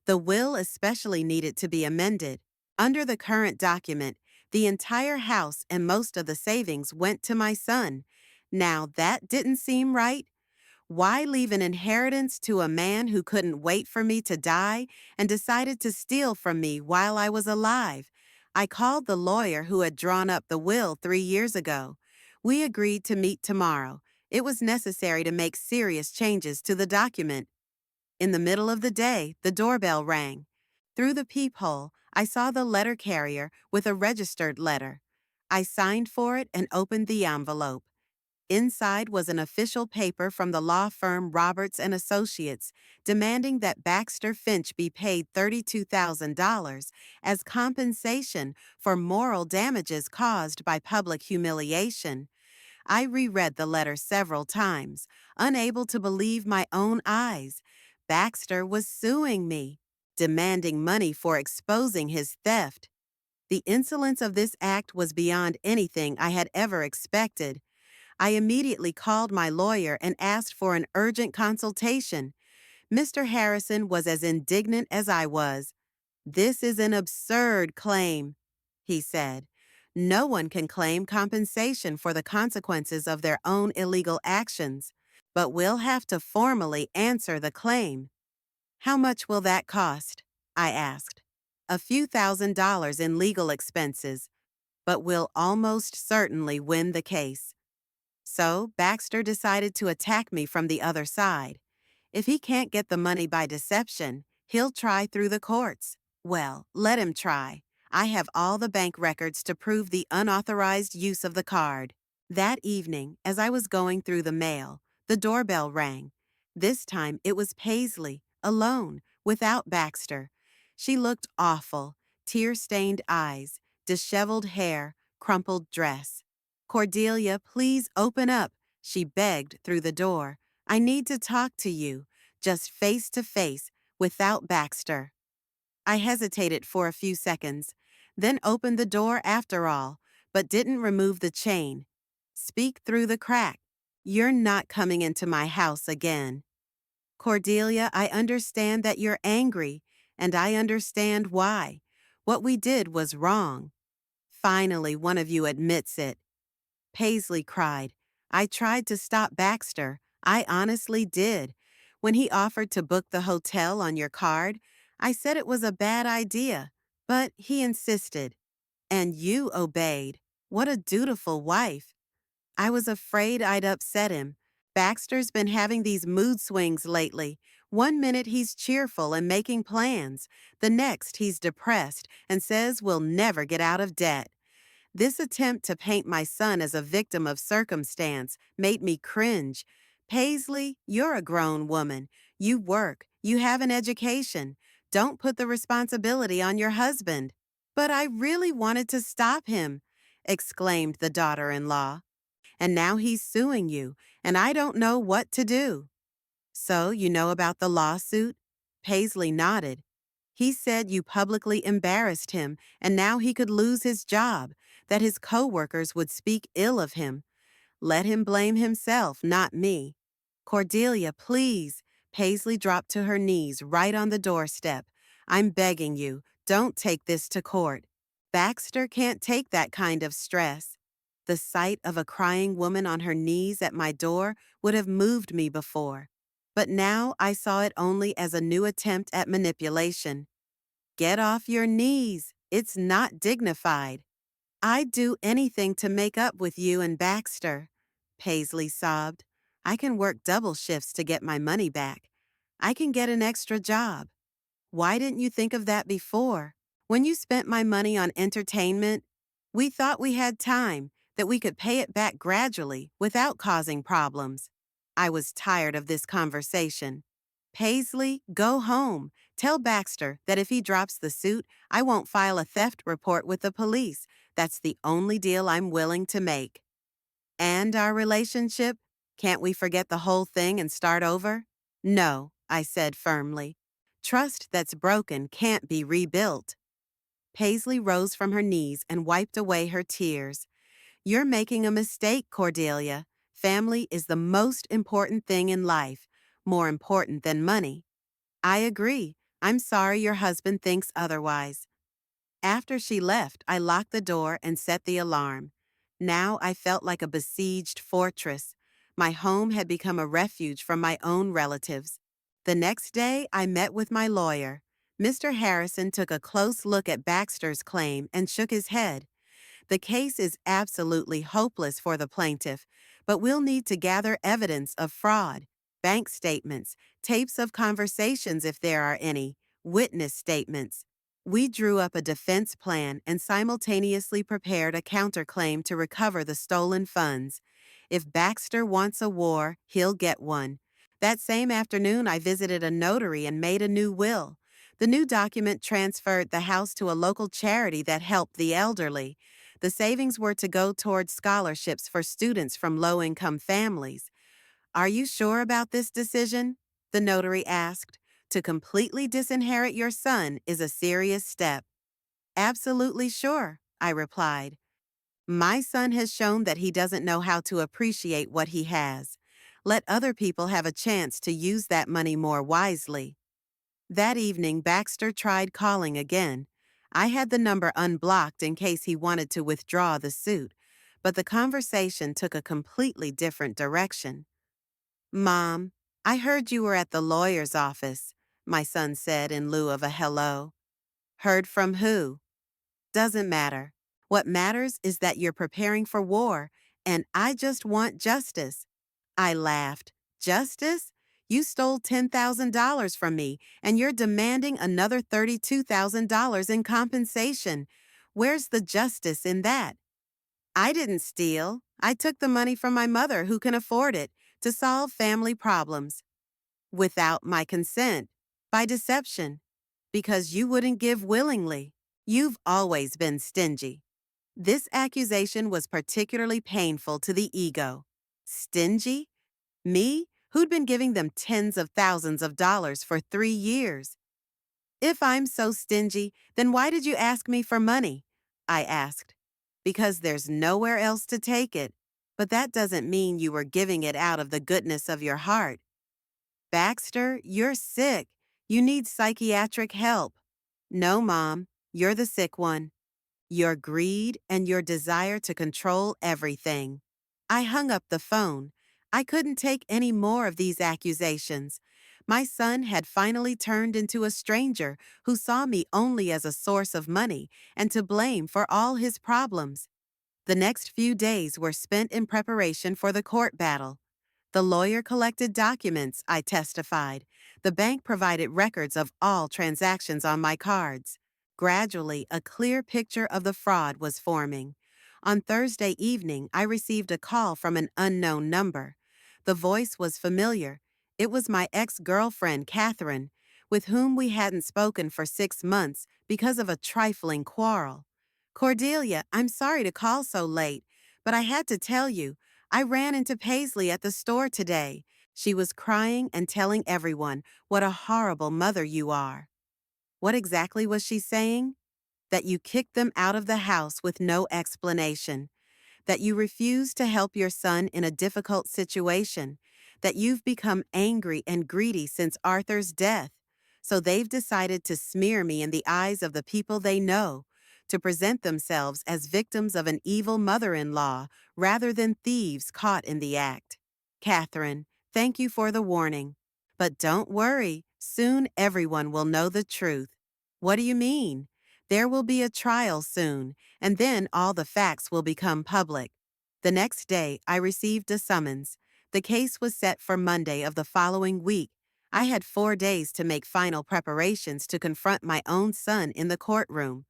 The will especially needed to be amended. Under the current document, the entire house and most of the savings went to my son. Now that didn't seem right. Why leave an inheritance to a man who couldn't wait for me to die and decided to steal from me while I was alive? I called the lawyer who had drawn up the will 3 years ago. We agreed to meet tomorrow. It was necessary to make serious changes to the document. In the middle of the day, the doorbell rang. Through the peephole, I saw the letter carrier with a registered letter. I signed for it and opened the envelope. Inside was an official paper from the law firm Roberts and Associates, demanding that Baxter Finch be paid $32,000 as compensation for moral damages caused by public humiliation. I reread the letter several times, unable to believe my own eyes. Baxter was suing me, demanding money for exposing his theft. The insolence of this act was beyond anything I had ever expected. I immediately called my lawyer and asked for an urgent consultation. Mr. Harrison was as indignant as I was. "This is an absurd claim," he said. "No one can claim compensation for the consequences of their own illegal actions, but we'll have to formally answer the claim." How much will that cost? I asked. A few $1,000s in legal expenses, but we'll almost certainly win the case. So Baxter decided to attack me from the other side. If he can't get the money by deception, he'll try through the courts. Well, let him try. I have all the bank records to prove the unauthorized use of the card. That evening, as I was going through the mail, the doorbell rang. This time it was Paisley, alone, without Baxter. She looked awful, tear-stained eyes, disheveled hair, crumpled dress. Cordelia, please open up, she begged through the door. I need to talk to you, just face to face, without Baxter. I hesitated for a few seconds, then opened the door after all, but didn't remove the chain. Speak through the crack. You're not coming into my house again. Cordelia, I understand that you're angry, and I understand why. What we did was wrong. Finally, one of you admits it. Paisley cried. I tried to stop Baxter. I honestly did. When he offered to book the hotel on your card, I said it was a bad idea, but he insisted. And you obeyed. What a dutiful wife. I was afraid I'd upset him. Baxter's been having these mood swings lately. One minute he's cheerful and making plans. The next he's depressed and says we'll never get out of debt. This attempt to paint my son as a victim of circumstance made me cringe. Paisley, you're a grown woman. You work. You have an education. Don't put the responsibility on your husband. But I really wanted to stop him, exclaimed the daughter-in-law. And now he's suing you, and I don't know what to do. So you know about the lawsuit? Paisley nodded. He said you publicly embarrassed him, and now he could lose his job, that his co-workers would speak ill of him. Let him blame himself, not me. Cordelia, please. Paisley dropped to her knees right on the doorstep. I'm begging you, don't take this to court. Baxter can't take that kind of stress. The sight of a crying woman on her knees at my door would have moved me before. But now I saw it only as a new attempt at manipulation. Get off your knees. It's not dignified. I'd do anything to make up with you and Baxter, Paisley sobbed. I can work double shifts to get my money back. I can get an extra job. Why didn't you think of that before? When you spent my money on entertainment, we thought we had time, that we could pay it back gradually without causing problems. I was tired of this conversation. Paisley, go home. Tell Baxter that if he drops the suit, I won't file a theft report with the police. That's the only deal I'm willing to make. And our relationship? Can't we forget the whole thing and start over? No, I said firmly. Trust that's broken can't be rebuilt. Paisley rose from her knees and wiped away her tears. You're making a mistake, Cordelia. Family is the most important thing in life, more important than money. I agree. I'm sorry your husband thinks otherwise. After she left, I locked the door and set the alarm. Now I felt like a besieged fortress. My home had become a refuge from my own relatives. The next day, I met with my lawyer. Mr. Harrison took a close look at Baxter's claim and shook his head. The case is absolutely hopeless for the plaintiff, but we'll need to gather evidence of fraud, bank statements, tapes of conversations if there are any, witness statements. We drew up a defense plan and simultaneously prepared a counterclaim to recover the stolen funds. If Baxter wants a war, he'll get one. That same afternoon, I visited a notary and made a new will. The new document transferred the house to a local charity that helped the elderly. The savings were to go toward scholarships for students from low-income families. Are you sure about this decision? The notary asked. To completely disinherit your son is a serious step. Absolutely sure, I replied. My son has shown that he doesn't know how to appreciate what he has. Let other people have a chance to use that money more wisely. That evening, Baxter tried calling again. I had the number unblocked in case he wanted to withdraw the suit, but the conversation took a completely different direction. Mom, I heard you were at the lawyer's office. my son said in lieu of a hello. Heard from who? Doesn't matter. What matters is that you're preparing for war, and I just want justice. I laughed. Justice? You stole $10,000 from me, and you're demanding another $32,000 in compensation. Where's the justice in that? I didn't steal. I took the money from my mother, who can afford it, to solve family problems. Without my consent. By deception. Because you wouldn't give willingly. You've always been stingy. This accusation was particularly painful to the ego. Stingy? Me, who'd been giving them tens of thousands of dollars for 3 years. If I'm so stingy, then why did you ask me for money? I asked. Because there's nowhere else to take it. But that doesn't mean you were giving it out of the goodness of your heart. Baxter, you're sick. You need psychiatric help. No, Mom, you're the sick one. Your greed and your desire to control everything. I hung up the phone. I couldn't take any more of these accusations. My son had finally turned into a stranger who saw me only as a source of money and to blame for all his problems. The next few days were spent in preparation for the court battle. The lawyer collected documents, I testified. The bank provided records of all transactions on my cards. Gradually, a clear picture of the fraud was forming. On Thursday evening, I received a call from an unknown number. The voice was familiar. It was my ex-girlfriend, Catherine, with whom we hadn't spoken for 6 months because of a trifling quarrel. Cordelia, I'm sorry to call so late, but I had to tell you, I ran into Paisley at the store today. She was crying and telling everyone what a horrible mother you are. What exactly was she saying? That you kicked them out of the house with no explanation. That you refused to help your son in a difficult situation. That you've become angry and greedy since Arthur's death. So they've decided to smear me in the eyes of the people they know, to present themselves as victims of an evil mother-in-law rather than thieves caught in the act. Catherine, thank you for the warning. But don't worry, soon everyone will know the truth. What do you mean? There will be a trial soon, and then all the facts will become public. The next day, I received a summons. The case was set for Monday of the following week. I had 4 days to make final preparations to confront my own son in the courtroom.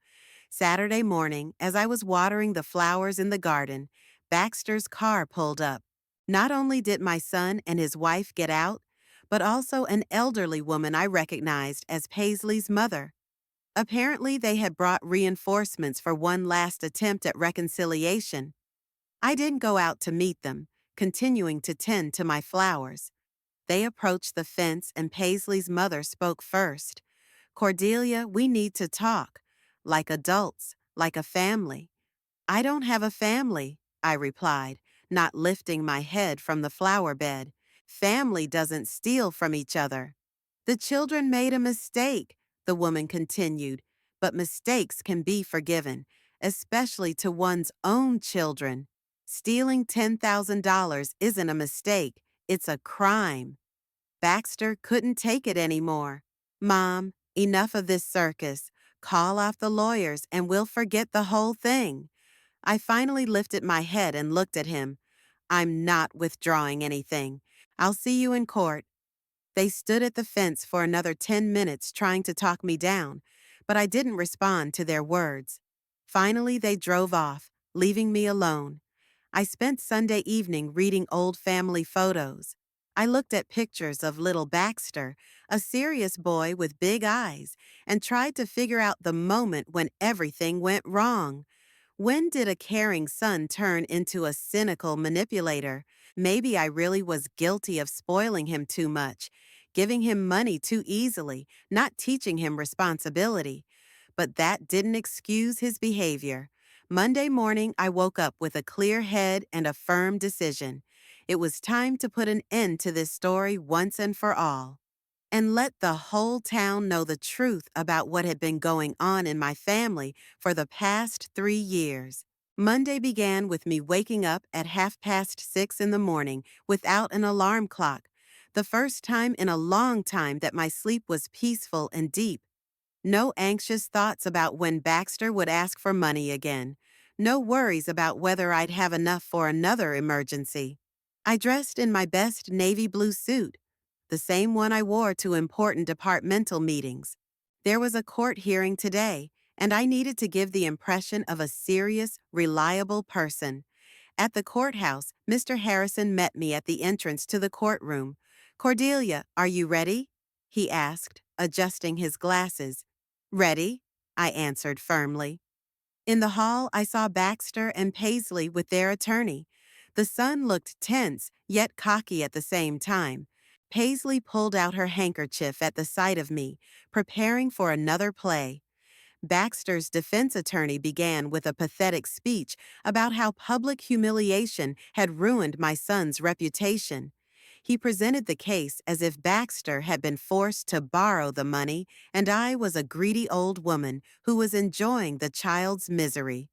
Saturday morning, as I was watering the flowers in the garden, Baxter's car pulled up. Not only did my son and his wife get out, but also an elderly woman I recognized as Paisley's mother. Apparently, they had brought reinforcements for one last attempt at reconciliation. I didn't go out to meet them, continuing to tend to my flowers. They approached the fence and Paisley's mother spoke first. Cordelia, we need to talk. Like adults, like a family. I don't have a family, I replied, not lifting my head from the flower bed. Family doesn't steal from each other. The children made a mistake, the woman continued, but mistakes can be forgiven, especially to one's own children. Stealing $10,000 isn't a mistake, it's a crime. Baxter couldn't take it anymore. Mom, enough of this circus. Call off the lawyers and we'll forget the whole thing. I finally lifted my head and looked at him. I'm not withdrawing anything. I'll see you in court. They stood at the fence for another 10 minutes trying to talk me down, but I didn't respond to their words. Finally, they drove off, leaving me alone. I spent Sunday evening reading old family photos. I looked at pictures of little Baxter, a serious boy with big eyes, and tried to figure out the moment when everything went wrong. When did a caring son turn into a cynical manipulator? Maybe I really was guilty of spoiling him too much, giving him money too easily, not teaching him responsibility. But that didn't excuse his behavior. Monday morning, I woke up with a clear head and a firm decision. It was time to put an end to this story once and for all, and let the whole town know the truth about what had been going on in my family for the past 3 years. Monday began with me waking up at 6:30 in the morning without an alarm clock. The first time in a long time that my sleep was peaceful and deep. No anxious thoughts about when Baxter would ask for money again. No worries about whether I'd have enough for another emergency. I dressed in my best navy blue suit, the same one I wore to important departmental meetings. There was a court hearing today, and I needed to give the impression of a serious, reliable person. At the courthouse, Mr. Harrison met me at the entrance to the courtroom. "Cordelia, are you ready?" he asked, adjusting his glasses. "Ready," I answered firmly. In the hall, I saw Baxter and Paisley with their attorney. The son looked tense, yet cocky at the same time. Paisley pulled out her handkerchief at the sight of me, preparing for another play. Baxter's defense attorney began with a pathetic speech about how public humiliation had ruined my son's reputation. He presented the case as if Baxter had been forced to borrow the money and I was a greedy old woman who was enjoying the child's misery.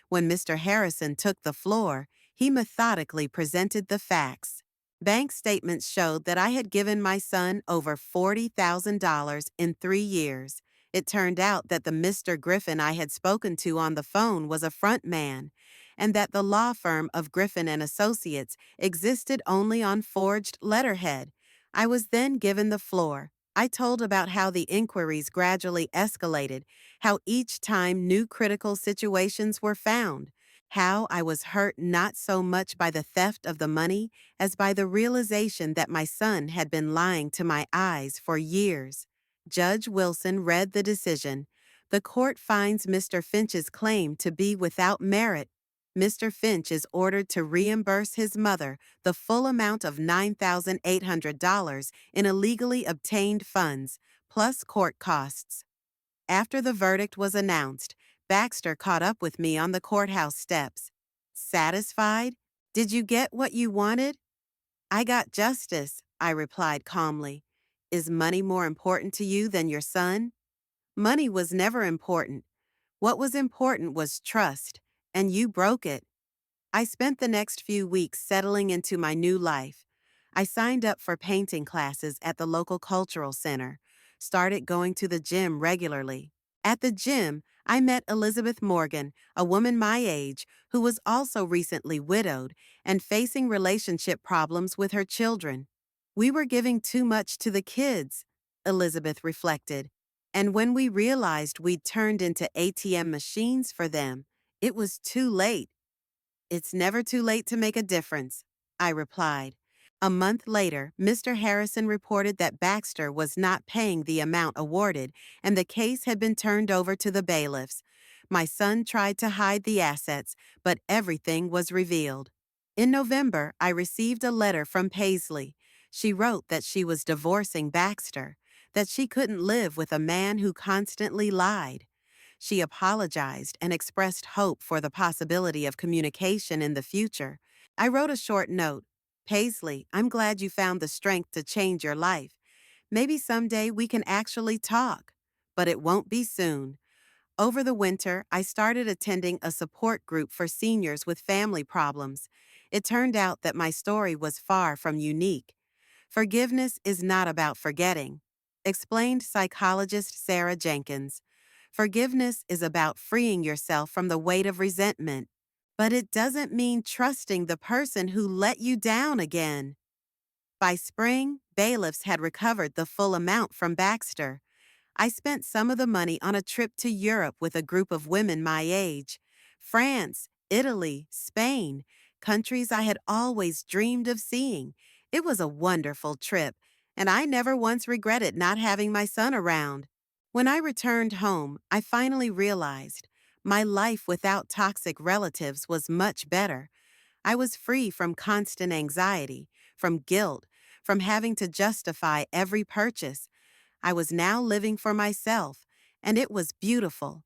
When Mr. Harrison took the floor, he methodically presented the facts. Bank statements showed that I had given my son over $40,000 in 3 years. It turned out that the Mr. Griffin I had spoken to on the phone was a front man, and that the law firm of Griffin and Associates existed only on forged letterhead. I was then given the floor. I told about how the inquiries gradually escalated, how each time new critical situations were found, how I was hurt not so much by the theft of the money as by the realization that my son had been lying to my eyes for years. Judge Wilson read the decision. The court finds Mr. Finch's claim to be without merit. Mr. Finch is ordered to reimburse his mother the full amount of $9,800 in illegally obtained funds, plus court costs. After the verdict was announced, Baxter caught up with me on the courthouse steps. "Satisfied? Did you get what you wanted?" "I got justice," I replied calmly. "Is money more important to you than your son?" "Money was never important. What was important was trust, and you broke it." I spent the next few weeks settling into my new life. I signed up for painting classes at the local cultural center, started going to the gym regularly. At the gym, I met Elizabeth Morgan, a woman my age who was also recently widowed and facing relationship problems with her children. "We were giving too much to the kids," Elizabeth reflected. "And when we realized we'd turned into ATM machines for them, it was too late." "It's never too late to make a difference," I replied. A month later, Mr. Harrison reported that Baxter was not paying the amount awarded, and the case had been turned over to the bailiffs. My son tried to hide the assets, but everything was revealed. In November, I received a letter from Paisley. She wrote that she was divorcing Baxter, that she couldn't live with a man who constantly lied. She apologized and expressed hope for the possibility of communication in the future. I wrote a short note. "Paisley, I'm glad you found the strength to change your life. Maybe someday we can actually talk. But it won't be soon." Over the winter, I started attending a support group for seniors with family problems. It turned out that my story was far from unique. Forgiveness is not about forgetting, explained psychologist Sarah Jenkins. Forgiveness is about freeing yourself from the weight of resentment. But it doesn't mean trusting the person who let you down again. By spring, bailiffs had recovered the full amount from Baxter. I spent some of the money on a trip to Europe with a group of women my age. France, Italy, Spain, countries I had always dreamed of seeing. It was a wonderful trip, and I never once regretted not having my son around. When I returned home, I finally realized my life without toxic relatives was much better. I was free from constant anxiety, from guilt, from having to justify every purchase. I was now living for myself, and it was beautiful.